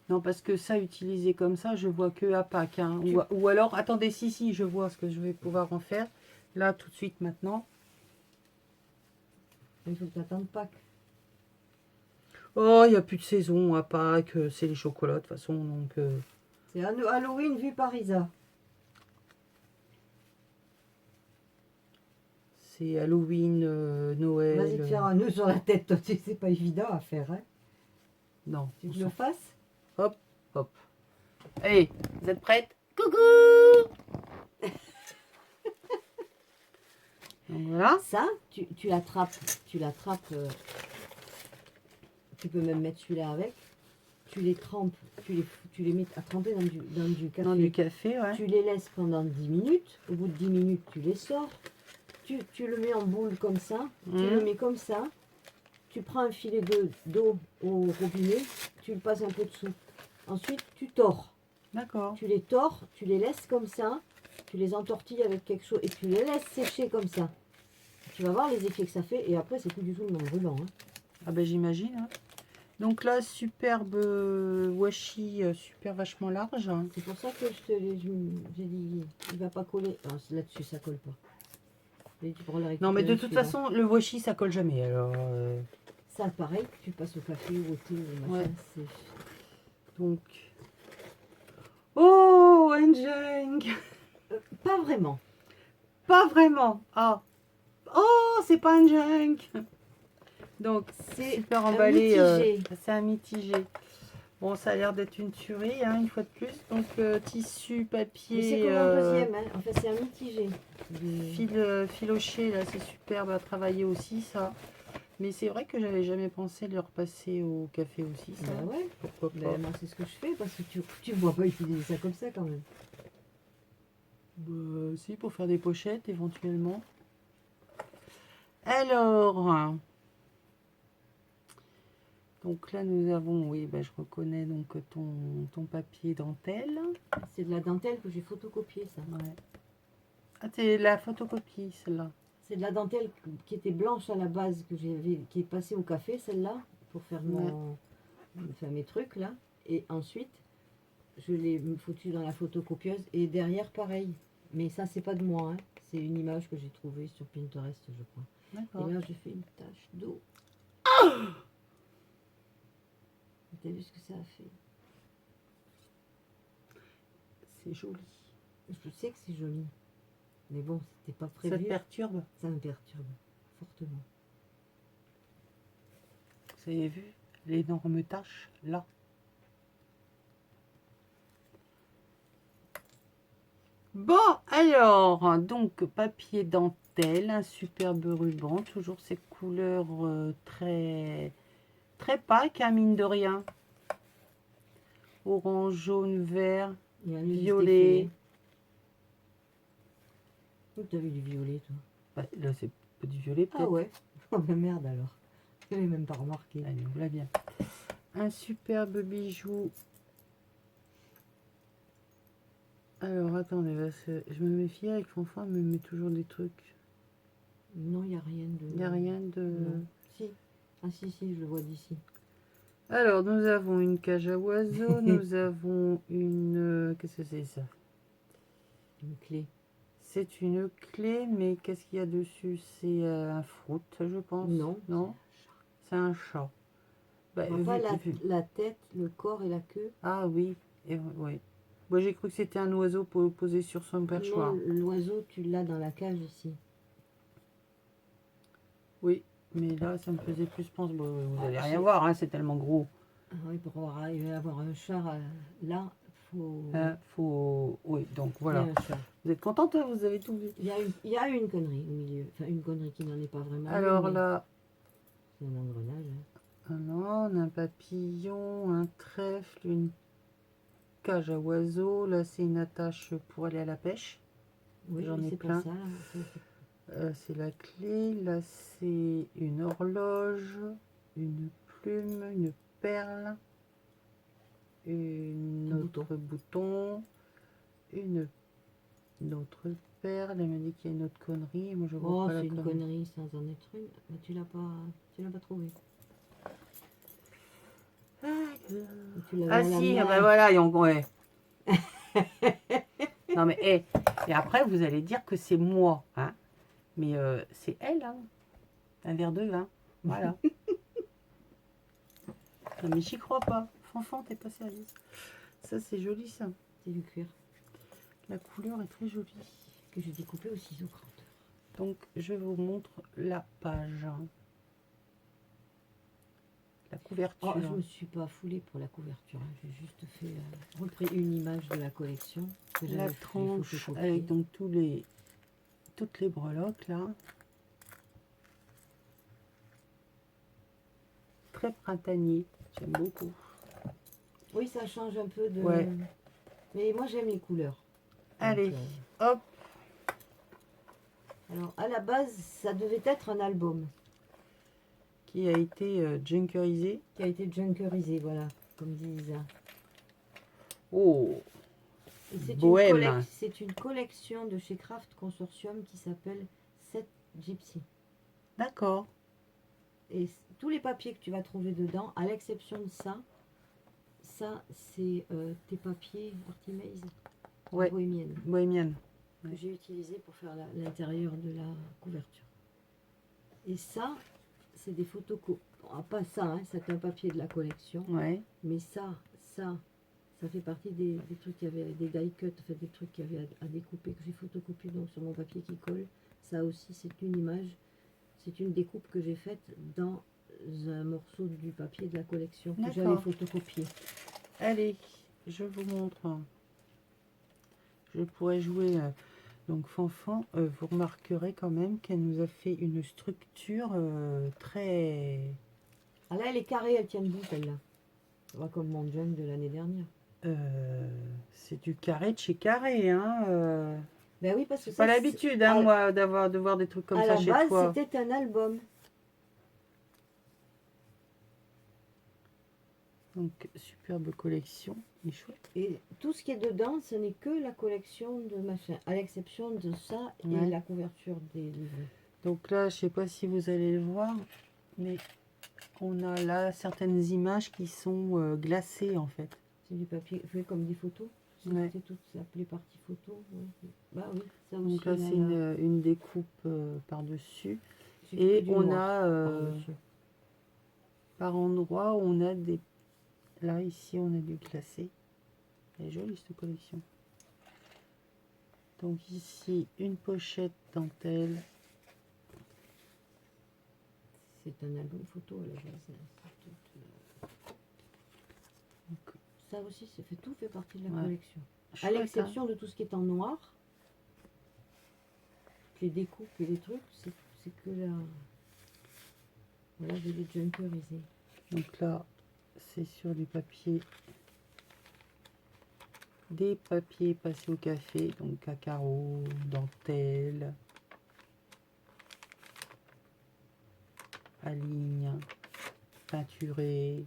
A: Non, parce que ça, utilisé comme ça, je vois que à Pâques. Hein. Ou alors, attendez, si, je vois ce que je vais pouvoir en faire. Là, tout de suite, maintenant.
B: Il faut que tu attendes Pâques.
A: Oh, il n'y a plus de saison à Pâques. C'est les chocolats, de toute façon. Donc,
B: C'est Halloween vu par Isa.
A: c'est Halloween, Noël.
B: Vas-y te faire un nœud sur la tête, toi, tu sais, c'est pas évident à faire. Hein.
A: Non.
B: Tu te le fasses.
A: Hop, hop. Allez, vous êtes prêtes? Coucou. Donc voilà.
B: Ça, tu l'attrapes. Tu peux même mettre celui-là avec. Tu les trempes. Tu les mets à tremper dans du café.
A: Dans du café, ouais.
B: Tu les laisses pendant 10 minutes. Au bout de 10 minutes, tu les sors. Tu le mets en boule comme ça. Tu le mets comme ça. Tu prends un filet d'eau au robinet. Tu le passes un peu dessous. Ensuite, tu tords.
A: D'accord.
B: Tu les tords. Tu les laisses comme ça. Tu les entortilles avec quelque chose. Et tu les laisses sécher comme ça. Tu vas voir les effets que ça fait. Et après, c'est plus du tout le même ruban. Hein.
A: Ah ben j'imagine. Hein. Donc là, superbe washi, super vachement large.
B: C'est pour ça que j'ai dit, il va pas coller. Ah, là-dessus, ça colle pas. Et tu pourras le
A: Non, mais de
B: récupérer,
A: toute
B: celui-là.
A: façon, le washi, ça colle jamais. Alors,
B: Ça, pareil, tu passes au café ou au thé ou machin.
A: Ouais. donc. Oh, Enjeng.
B: Pas vraiment.
A: Pas vraiment. Ah. Oh, c'est pas Enjeng. Donc,
B: C'est
A: super
B: un
A: emballé.
B: mitigé.
A: C'est un mitigé. Bon, ça a l'air d'être une tuerie, hein, une fois de plus. Donc, tissu, papier.
B: Mais c'est comme un deuxième. Hein. En fait, c'est un mitigé.
A: Filoché, là, c'est superbe à travailler aussi, ça. Mais c'est vrai que j'avais jamais pensé de le repasser au café aussi, ça.
B: Bah ouais.
A: Pourquoi pas?
B: Ben, moi, c'est ce que je fais parce que tu ne vois pas utiliser ça comme ça quand même.
A: Si, pour faire des pochettes, éventuellement. Alors, Donc là, nous avons, oui, bah, je reconnais donc ton papier dentelle.
B: C'est de la dentelle que j'ai photocopiée, ça.
A: Ouais. Ah, c'est la photocopie, celle-là.
B: C'est de la dentelle qui était blanche à la base, qui est passée au café, celle-là, pour faire enfin, mes trucs, là. Et ensuite, je l'ai foutu dans la photocopieuse. Et derrière, pareil. Mais ça, c'est pas de moi, hein. C'est une image que j'ai trouvée sur Pinterest, je crois.
A: D'accord.
B: Et là, j'ai fait une tache d'eau. T'as vu ce que ça a fait?
A: C'est joli.
B: Je sais que c'est joli. Mais bon, c'était pas
A: Ça te
B: prévu.
A: perturbe?
B: Ça me perturbe fortement.
A: Vous avez vu l'énorme tache là? Bon, alors, donc papier dentelle, un superbe ruban, toujours ces couleurs très pâques, hein, mine de rien. Orange, jaune, vert,
B: Il y a un
A: violet.
B: Où t'as vu du violet, toi?
A: Bah, là, c'est pas du violet, peut-être.
B: Ah ouais. Oh ben merde alors. Je l'ai même pas remarqué.
A: Allez, on l'a bien. Un superbe bijou. Alors, attendez, je me méfie avec Fanfan, elle me met toujours des trucs.
B: Non, il n'y a rien de...
A: Il n'y a rien de...
B: Non. Si. Ah si, si, je le vois d'ici.
A: Alors, nous avons une cage à oiseaux, nous avons une... Qu'est-ce que c'est ça?
B: Une clé.
A: C'est une clé, mais qu'est-ce qu'il y a dessus? C'est un fruit, je pense.
B: Non.
A: Non, c'est un chat. Bah,
B: On voit pas la tête, le corps et la queue.
A: Ah oui, ouais. Moi, j'ai cru que c'était un oiseau posé sur son perchoir.
B: Non, l'oiseau, tu l'as dans la cage ici.
A: Oui, mais là, ça me faisait plus penser. Bon, vous allez rien
B: c'est-
A: voir, hein, c'est tellement gros.
B: Ah oui, pour arriver à avoir un chat là,
A: Faut... Oui, donc
B: il y a
A: voilà.
B: un chat.
A: Vous êtes contente, hein, vous avez tout vu.
B: Il y a une connerie au milieu. Enfin, une connerie qui n'en est pas vraiment.
A: Alors
B: une, mais
A: là,
B: c'est un engrenage. Hein.
A: un âne, un papillon, un trèfle, une cage à oiseaux. Là, c'est une attache pour aller à la pêche.
B: Oui,
A: J'en ai
B: c'est
A: plein.
B: pas ça.
A: C'est la clé. Là, c'est une horloge, une plume, une perle, une autre bouton, une autre perle. Elle me dit qu'il y a une autre connerie. Moi, je vois pas la
B: C'est une
A: connerie.
B: connerie sans en être une. Mais tu l'as pas trouvé. Tu l'avais
A: Ah
B: à la
A: si,
B: main.
A: ben voilà, ouais. Non mais, et après vous allez dire que c'est moi, hein. Mais c'est elle, hein. Un verre de vin, voilà. Non mais j'y crois pas. Fanfan, t'es pas sérieux. Ça c'est joli ça.
B: C'est du cuir
A: La couleur est très jolie.
B: que j'ai découpé au ciseau granteur.
A: Donc je vous montre la page. La couverture.
B: Oh, je me suis pas foulée pour la couverture. Hein. J'ai juste fait repris une image de la collection. Que
A: La
B: j'avais
A: tranche
B: photocopiée.
A: avec donc toutes les breloques là. Très printanier, j'aime beaucoup.
B: Oui, ça change un peu de.
A: Ouais.
B: Mais moi j'aime les couleurs.
A: Allez,
B: Donc,
A: hop.
B: alors à la base, ça devait être un album
A: Qui a été junkerisé.
B: qui a été junkerisé, voilà, comme dit Isa.
A: Oh,
B: Et
A: bohème.
B: c'est une collection de chez Craft Consortium qui s'appelle 7 Gypsy.
A: D'accord.
B: Et tous les papiers que tu vas trouver dedans, à l'exception de ça c'est tes papiers Artimaze
A: Ouais,
B: bohémienne
A: bohémienne.
B: que j'ai utilisé pour faire l'intérieur de la couverture. Et ça, c'est des photocopies. Pas ça, hein, c'est un papier de la collection.
A: Ouais.
B: Mais ça fait partie des trucs qui avaient des die cuts, enfin, des trucs qui avaient à découper, que j'ai photocopié donc sur mon papier qui colle. Ça aussi, c'est une image, c'est une découpe que j'ai faite dans un morceau du papier de la collection que j'avais photocopié.
A: Allez, je vous montre. Je pourrais jouer. Donc Fanfan, vous remarquerez quand même qu'elle nous a fait une structure très...
B: Ah là, elle est carrée, elle tient debout celle-là. Comme mon junk de l'année dernière.
A: c'est du carré de chez carré, hein.
B: Ben oui, parce que
A: c'est pas l'habitude, hein, moi, de voir des trucs comme ça chez toi.
B: À la base, c'était un album.
A: Donc, superbe collection. Il est chouette.
B: Et tout ce qui est dedans, ce n'est que la collection de machin, à l'exception de ça et
A: Ouais.
B: la couverture des livres.
A: Donc là, je sais pas si vous allez le voir, mais on a là certaines images qui sont glacées en fait.
B: C'est du papier fait comme des photos.
A: Ouais.
B: C'est tout appelé partie photo. Ouais. Bah oui, ça aussi.
A: Donc là,
B: il y en
A: c'est
B: a.
A: une découpe par-dessus.
B: C'est
A: Et
B: que du
A: on
B: noir
A: a
B: par-dessus.
A: par endroit, on a des... Là, ici, on a du glacé. Elle est jolie cette collection. Donc ici, une pochette dentelle.
B: C'est un album photo à la base. Hein.
A: Donc,
B: Ça aussi, tout fait partie de la
A: ouais.
B: collection. À
A: chouette, hein.
B: l'exception de tout ce qui est en noir. Les découpes et les trucs, c'est que la... Voilà, je l'ai junkerisé.
A: Donc là, c'est sur du papier. Des papiers passés au café, donc à carreaux, dentelle, à ligne, peinturé,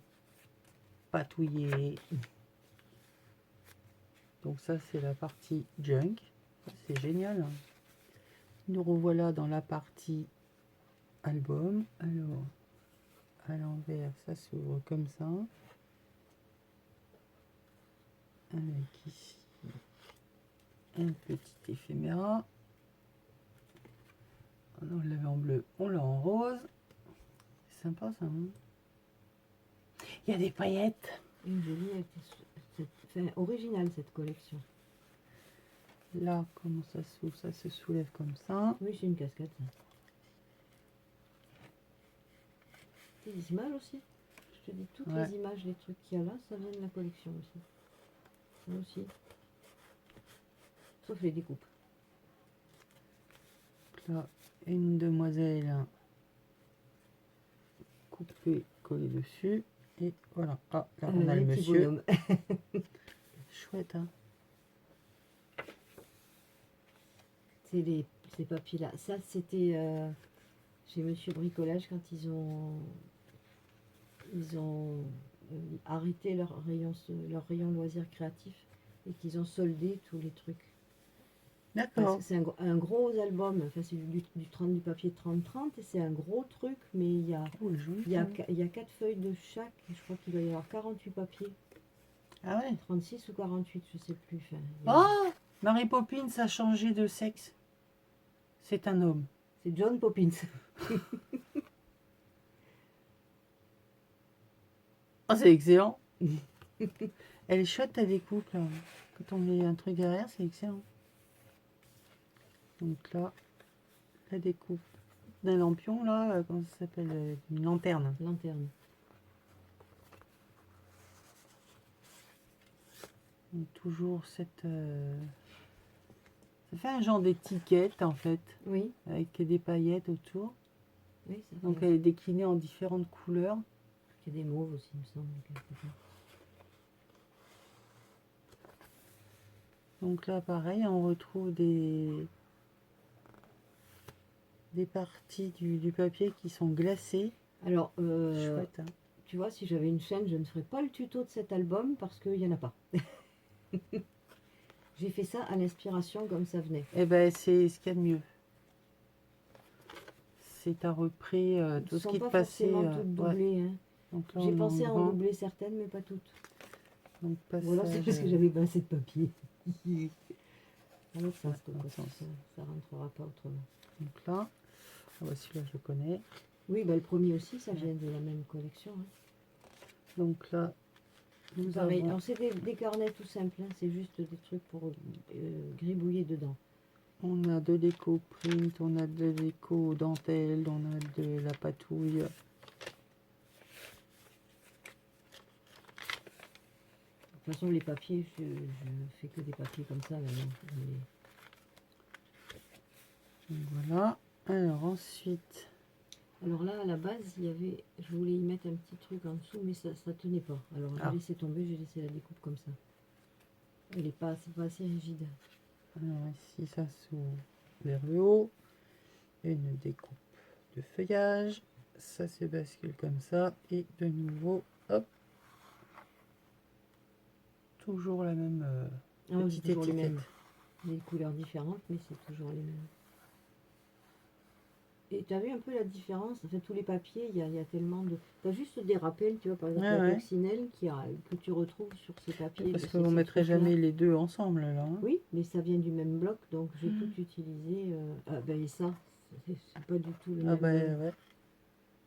A: patouillé. Donc ça, c'est la partie junk. C'est génial. Hein. Nous revoilà dans la partie album. Alors, à l'envers, ça s'ouvre comme ça. Avec ici un petit éphéméra. On l'avait en bleu, on l'a en rose. C'est sympa ça. Hein, il y a des paillettes.
B: Une jolie, enfin, originale cette collection.
A: Là, comment ça s'ouvre? Ça se soulève comme ça.
B: Oui, c'est une cascade. Ça. C'est des images aussi. Je te dis, toutes
A: Ouais.
B: les images, les trucs qu'il y a là, ça vient de la collection aussi. Ça aussi. Sauf les découpes.
A: Là, une demoiselle coupée, collée dessus. Et voilà. Ah, là, on a le
B: petit
A: monsieur.
B: bonhomme.
A: Chouette, hein.
B: C'est ces papiers-là. Ça, c'était chez Monsieur Bricolage quand ils ont arrêté leur rayon loisirs créatifs et qu'ils ont soldé tous les trucs. Parce
A: D'accord.
B: que c'est un gros album, enfin c'est du papier 30-30 et c'est un gros truc, mais il y a,
A: Oh, elle est jolie,
B: il y a,
A: ça.
B: il y a 4 feuilles de chaque, et je crois qu'il doit y avoir 48 papiers,
A: Ah ouais.
B: 36 ou 48, je sais plus. Enfin, il y a-
A: Oh, Mary Poppins a changé de sexe. C'est un homme.
B: C'est John Poppins.
A: Oh, c'est excellent. Elle est chouette ta découpe là. Quand on met un truc derrière, c'est excellent. Donc là, la découpe d'un lampion là, comment ça s'appelle? Une lanterne.
B: Lanterne.
A: Donc, toujours cette... Ça fait un genre d'étiquette en fait,
B: Oui,
A: avec des paillettes autour.
B: oui, ça
A: Donc
B: fait.
A: elle est déclinée en différentes couleurs.
B: Il y a des mauves aussi, il me semble. Quelque part.
A: Donc là, pareil, on retrouve des parties du papier qui sont glacées.
B: Alors,
A: Chouette, hein.
B: tu vois, si j'avais une chaîne, je ne ferais pas le tuto de cet album parce qu'il n'y en a pas. J'ai fait ça à l'inspiration comme ça venait.
A: Eh ben, c'est ce qu'il y a de mieux. C'est t'as repris
B: Elles
A: tout
B: ne
A: ce
B: sont
A: qui te
B: pas
A: passait.
B: forcément toutes
A: Ouais.
B: doublées. Hein.
A: Donc là,
B: J'ai
A: on est
B: pensé à en
A: grand.
B: doubler certaines, mais pas toutes.
A: Donc
B: Ou alors c'est
A: passage,
B: parce que j'avais pas assez de papier. Dans l'autre sens,
A: Ouais,
B: quoi,
A: dans le
B: parce que
A: sens.
B: ça rentrera pas autrement.
A: Donc là, ah bah, celui-là, je le connais.
B: Oui, bah, le premier aussi, ça vient de la même collection. Hein.
A: Donc là, nous
B: Pareil,
A: avons...
B: alors c'est des carnets tout simples, hein, c'est juste des trucs pour gribouiller dedans.
A: On a de l'éco print, on a de l'éco dentelle, on a de la patouille.
B: De toute façon, les papiers, je fais que des papiers comme ça maintenant.
A: Donc voilà. Alors ensuite,
B: Alors là, à la base, je voulais y mettre un petit truc en dessous, mais ça tenait pas. Alors j'ai
A: Ah.
B: laissé tomber, j'ai laissé la découpe comme ça. C'est pas assez rigide.
A: alors ici, ça s'ouvre vers le haut. Une découpe de feuillage. Ça se bascule comme ça. Et de nouveau, hop, toujours la même
B: Ah oui,
A: petite
B: c'est toujours les
A: étiquette.
B: mêmes. Des couleurs différentes, mais c'est toujours les mêmes. Et tu as vu un peu la différence? En fait, tous les papiers, il y a tellement de... Tu as juste des rappels, tu vois, par exemple,
A: Ouais,
B: la
A: ouais.
B: coccinelle que tu retrouves sur ces papiers.
A: Parce
B: de
A: qu'on
B: ces
A: mettrait
B: trucs-là.
A: jamais les deux ensemble là. Hein.
B: Oui, mais ça vient du même bloc, donc j'ai tout utilisé. Ah ben et ça, c'est pas du tout le
A: Ah
B: même.
A: bah ouais.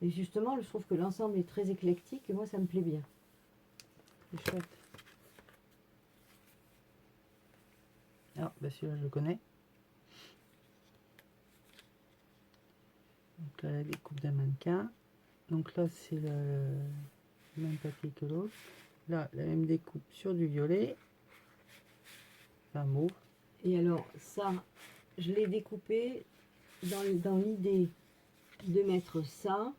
B: Et justement, je trouve que l'ensemble est très éclectique et moi, ça me plaît bien.
A: C'est chouette. Ah bah celui-là je le connais. Donc là la découpe d'un mannequin. Donc là c'est le même papier que l'autre. Là la même découpe sur du violet. Enfin mauve.
B: Et alors, ça, je l'ai découpé dans l'idée de mettre ça.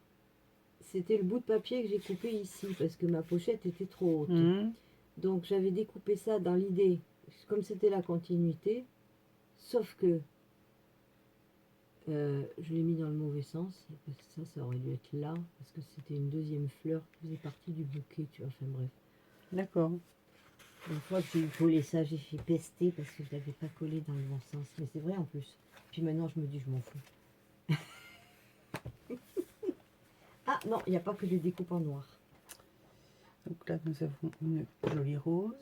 B: C'était le bout de papier que j'ai coupé ici parce que ma pochette était trop haute.
A: Mmh.
B: Donc j'avais découpé ça dans l'idée, comme c'était la continuité, sauf que je l'ai mis dans le mauvais sens, parce que ça aurait dû être là, parce que c'était une deuxième fleur qui faisait partie du bouquet, tu vois, enfin bref.
A: D'accord.
B: Une fois que j'ai collé ça, j'ai fait pester parce que je l'avais pas collé dans le bon sens, mais c'est vrai en plus. Puis maintenant je me dis, je m'en fous. Ah non, il n'y a pas que des découpes en noir.
A: Donc là nous avons une jolie rose.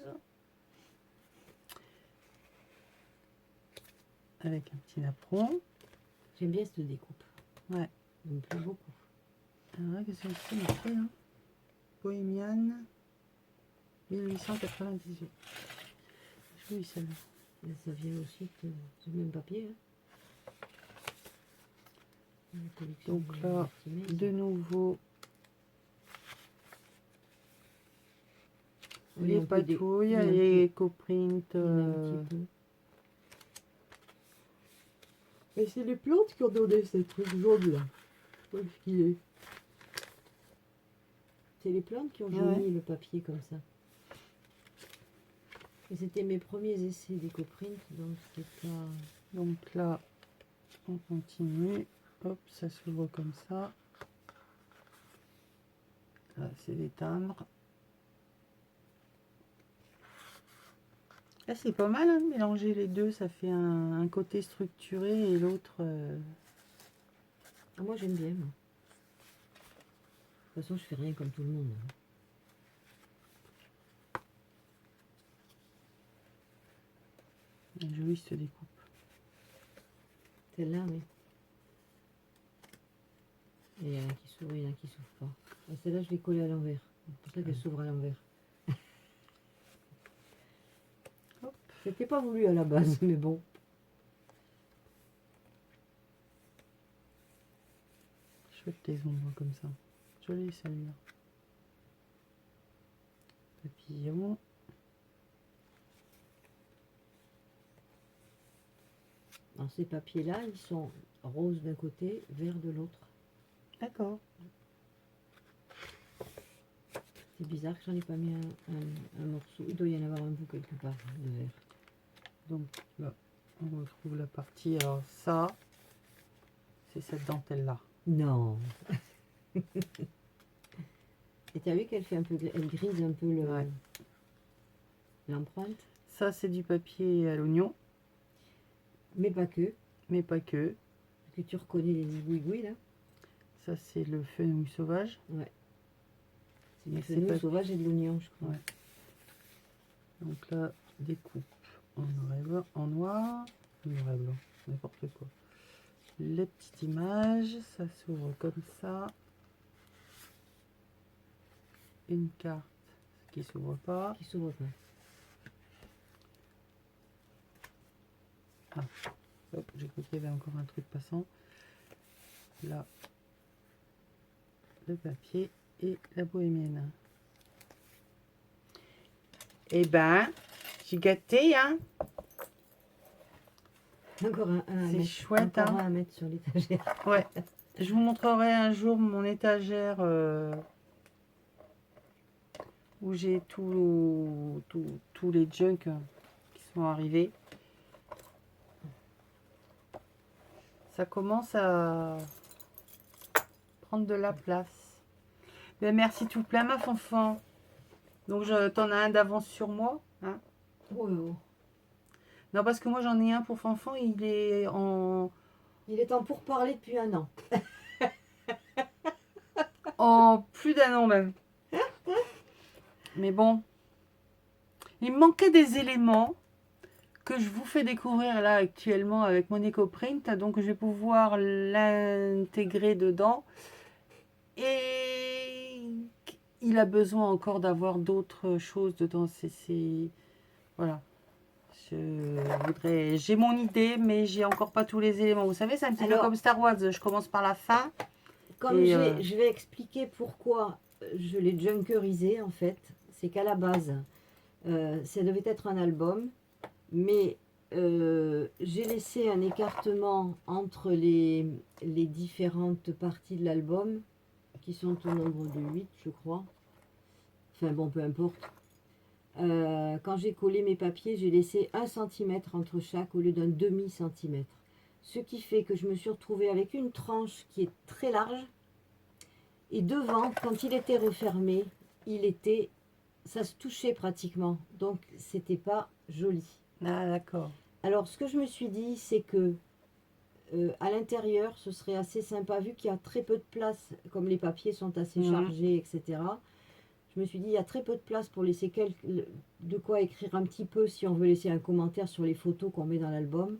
A: Avec un petit napperon.
B: J'aime bien cette découpe.
A: Ouais.
B: Elle me plaît beaucoup.
A: Alors qu'est-ce que c'est marqué là? Bohemian 1898. Jolie celle-là.
B: Et ça vient aussi du même papier. Hein. La collection
A: Donc là,
B: Martinez.
A: de nouveau,
B: Oui,
A: les
B: un peu des-
A: patouilles,
B: il y a un
A: les éco-print.
B: Il y en a un petit peu. Et c'est les plantes qui ont donné ce truc jaune là. Où est-ce qu'il est? C'est les plantes qui ont jauni
A: Ouais.
B: le papier comme ça. Et c'était mes premiers essais d'éco-print, donc c'est pas...
A: Donc là, on continue. Hop, ça s'ouvre comme ça. Là, c'est des timbres. Là, c'est pas mal, hein, de mélanger les deux. Ça fait un côté structuré et l'autre...
B: Ah, moi j'aime bien. Moi. De toute façon, je fais rien comme tout le monde. Hein.
A: jolie cette découpe.
B: Celle-là, oui. Et il y en a qui s'ouvrent, il y en a qui s'ouvrent pas. Et celle-là, je l'ai collée à l'envers. C'est pour ça qu'elle s'ouvre à l'envers. C'était pas voulu à la base, mais bon.
A: Chouette les ombres comme ça. Jolie celle-là. Papillon.
B: Alors ces papiers-là, ils sont roses d'un côté, vert de l'autre.
A: D'accord.
B: C'est bizarre que j'en ai pas mis un morceau. Il doit y en avoir un bout quelque part de vert.
A: Donc là, on retrouve la partie. Alors ça, c'est cette dentelle-là.
B: Non. Et t'as vu qu'elle fait un peu, elle grise un peu
A: Ouais.
B: l'empreinte,
A: Ça, c'est du papier à l'oignon,
B: mais pas que.
A: mais pas que.
B: Parce que tu reconnais les zigouigouis là.
A: Ça, c'est le fenouil sauvage.
B: Ouais. C'est
A: Et
B: du
A: c'est
B: fenouil
A: pas-
B: sauvage et de l'oignon, je crois.
A: Ouais. Donc là, découpe en noir et blanc, en noir et blanc, n'importe quoi. Les petites images, ça s'ouvre comme ça. Une carte qui s'ouvre pas.
B: Qui s'ouvre pas.
A: Hop, j'ai cru qu'il y avait encore un truc passant. Là, le papier et la bohémienne. Eh ben, j'ai gâté, hein.
B: Encore un à
A: C'est
B: mettre.
A: chouette,
B: Encore
A: hein.
B: un à mettre sur l'étagère.
A: Ouais. Je vous montrerai un jour mon étagère où j'ai tous les junk qui sont arrivés. Ça commence à prendre de la place. Ben, merci tout plein, ma fanfan. Donc, t'en as un d'avance sur moi. Hein.
B: Oh, oh.
A: Non, parce que moi j'en ai un pour Fanfan, il est
B: Il est en pourparlers depuis 1 an.
A: en plus d'un an même. Mais bon, il me manquait des éléments que je vous fais découvrir là actuellement avec mon EcoPrint. Donc je vais pouvoir l'intégrer dedans. Et il a besoin encore d'avoir d'autres choses dedans. Voilà. J'ai mon idée, mais j'ai encore pas tous les éléments. Vous savez, c'est un petit peu
B: Alors,
A: comme Star Wars. Je commence par la fin.
B: comme
A: Et,
B: je vais expliquer pourquoi je l'ai junkerisé en fait, c'est qu'à la base, ça devait être un album, mais j'ai laissé un écartement entre les différentes parties de l'album, qui sont au nombre de 8, je crois. Enfin bon, peu importe. Quand j'ai collé mes papiers, j'ai laissé 1 centimètre entre chaque au lieu d'un demi-centimètre. Ce qui fait que je me suis retrouvée avec une tranche qui est très large. Et devant, quand il était refermé, ça se touchait pratiquement. Donc, c'était pas joli.
A: Ah, d'accord.
B: Alors, ce que je me suis dit, c'est que à l'intérieur, ce serait assez sympa, vu qu'il y a très peu de place, comme les papiers sont assez chargés, etc. Je me suis dit, il y a très peu de place pour laisser de quoi écrire un petit peu si on veut laisser un commentaire sur les photos qu'on met dans l'album.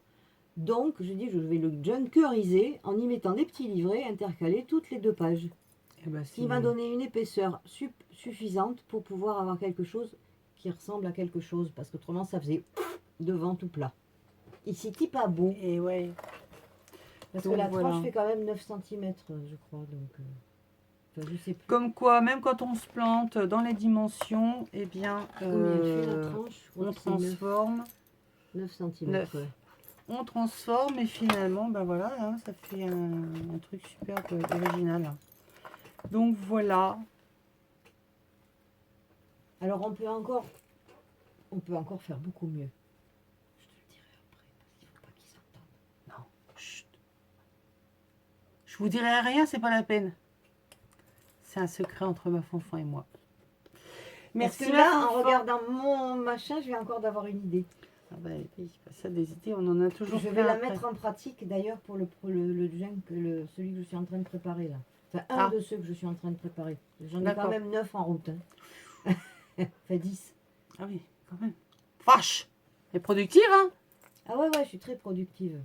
B: Donc, je dis, je vais le junkeriser en y mettant des petits livrets intercalés toutes les 2 pages.
A: Eh ben,
B: Ce qui m'a donné une épaisseur suffisante pour pouvoir avoir quelque chose qui ressemble à quelque chose. Parce qu'autrement, ça faisait devant tout plat. Ici, qui pas beau.
A: Et ouais.
B: Parce
A: Donc,
B: que la
A: voilà.
B: tranche fait quand même 9 cm, je crois. Donc, enfin, je sais plus.
A: Comme quoi, même quand on se plante dans les dimensions, eh bien,
B: Combien elle fait la tranche? Je crois
A: on
B: que c'est 9,
A: transforme.
B: 9 cm.
A: 9.
B: Ouais.
A: On transforme et finalement, ben voilà, hein, ça fait un truc super original. Donc voilà.
B: Alors on peut encore faire beaucoup mieux. Je te le dirai après, parce qu'il ne faut pas qu'ils s'entendent.
A: Non, chut. Je vous dirai rien, c'est pas la peine. C'est un secret entre ma Fanfan et moi.
B: Parce
A: Merci
B: que là, en regardant mon machin, je viens encore d'avoir une idée.
A: Ah bah oui, ça des idées, on en a toujours
B: Je
A: plein
B: vais la
A: après.
B: mettre en pratique d'ailleurs pour le junk, celui que je suis en train de préparer là. Enfin, un
A: Ah.
B: de ceux que je suis en train de préparer. J'en ai
A: D'accord.
B: quand même 9 en route. Hein. Fait 10.
A: Ah oui, quand même. Vache. Elle est productive, hein?
B: Ah ouais, je suis très productive.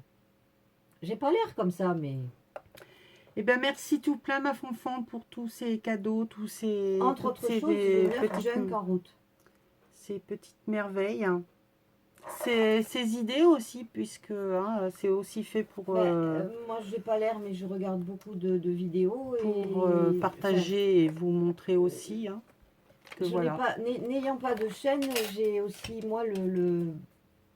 B: J'ai pas l'air comme ça, mais...
A: Eh bien, merci tout plein, ma Fanfan, pour tous ces cadeaux, tous ces...
B: Entre
A: toutes
B: autres
A: ces
B: choses, j'ai 9
A: petites,
B: junk en route.
A: ces petites merveilles. Ces idées aussi, puisque hein, c'est aussi fait pour...
B: Moi, j'ai pas l'air, mais je regarde beaucoup de vidéos.
A: pour partager et vous montrer aussi. Hein, que
B: je
A: voilà.
B: n'ai pas, n'ayant pas de chaîne, j'ai aussi, moi,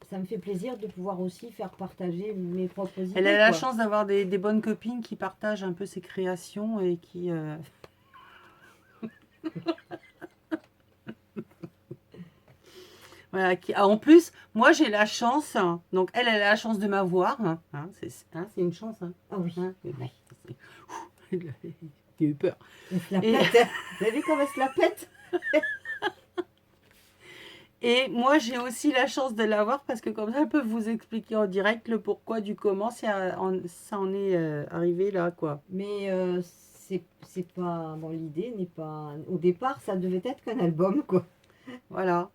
B: ça me fait plaisir de pouvoir aussi faire partager mes propres idées.
A: Elle a la
B: quoi.
A: chance d'avoir des bonnes copines qui partagent un peu ses créations et qui... Voilà, en plus, moi j'ai la chance, hein, donc elle a la chance de m'avoir, c'est une chance. Hein,
B: Ah oui.
A: hein, mais bon, j'ai eu peur.
B: Elle se la pète. Hein. Vous avez vu comment elle se la pète?
A: Et moi j'ai aussi la chance de l'avoir parce que comme ça elle peut vous expliquer en direct le pourquoi du comment ça en est arrivé là quoi.
B: Mais c'est pas... Bon, l'idée n'est pas... Au départ, ça devait être qu'un album, quoi.
A: Voilà,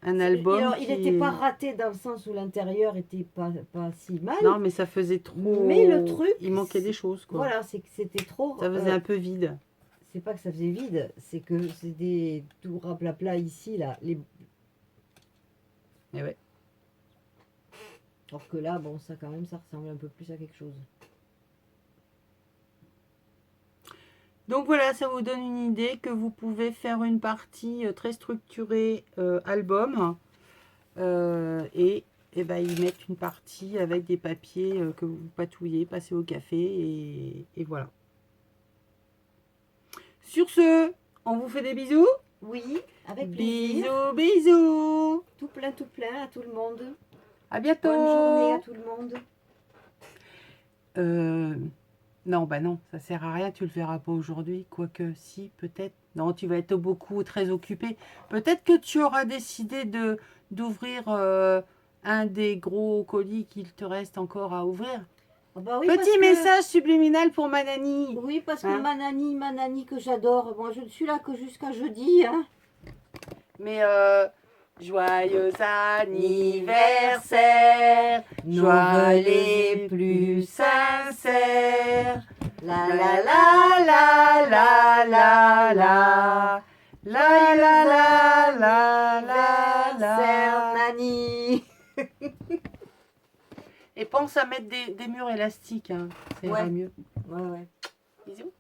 A: un album
B: Alors,
A: qui
B: il n'était pas raté dans le sens où l'intérieur était pas si mal.
A: Non mais ça faisait trop...
B: Mais le truc...
A: Il manquait des choses quoi.
B: Voilà, c'est que c'était trop...
A: Ça faisait un peu vide.
B: C'est pas que ça faisait vide, c'est que c'est des tout raplapla ici, là.
A: Et ouais.
B: Alors que là, bon, ça quand même, ça ressemble un peu plus à quelque chose.
A: Donc voilà, ça vous donne une idée que vous pouvez faire une partie très structurée album et ben, y mettre une partie avec des papiers que vous patouillez, passez au café et voilà. Sur ce, on vous fait des bisous.
B: Oui, avec plaisir.
A: Bisous, bisous.
B: Tout plein à tout le monde.
A: À bientôt.
B: Bonne journée à tout le monde.
A: Non, bah non, ça sert à rien, tu le verras pas aujourd'hui. Quoique, si, peut-être. Non, tu vas être beaucoup très occupé. Peut-être que tu auras décidé d'ouvrir un des gros colis qu'il te reste encore à ouvrir.
B: Ah bah oui, parce
A: Petit
B: que-
A: message subliminal pour Manani.
B: Oui, parce que
A: Hein?
B: ma nani que j'adore. Bon, je ne suis là que jusqu'à jeudi. Hein.
A: Mais joyeux anniversaire, joie les plus sincères.
B: La
A: La
B: la
A: la la la la la la la la la la la.
B: Nani.
A: Et pense à mettre des murs élastiques, hein. Ça ira
B: Ouais.
A: mieux.
B: Ouais, ouais.
A: Bisous.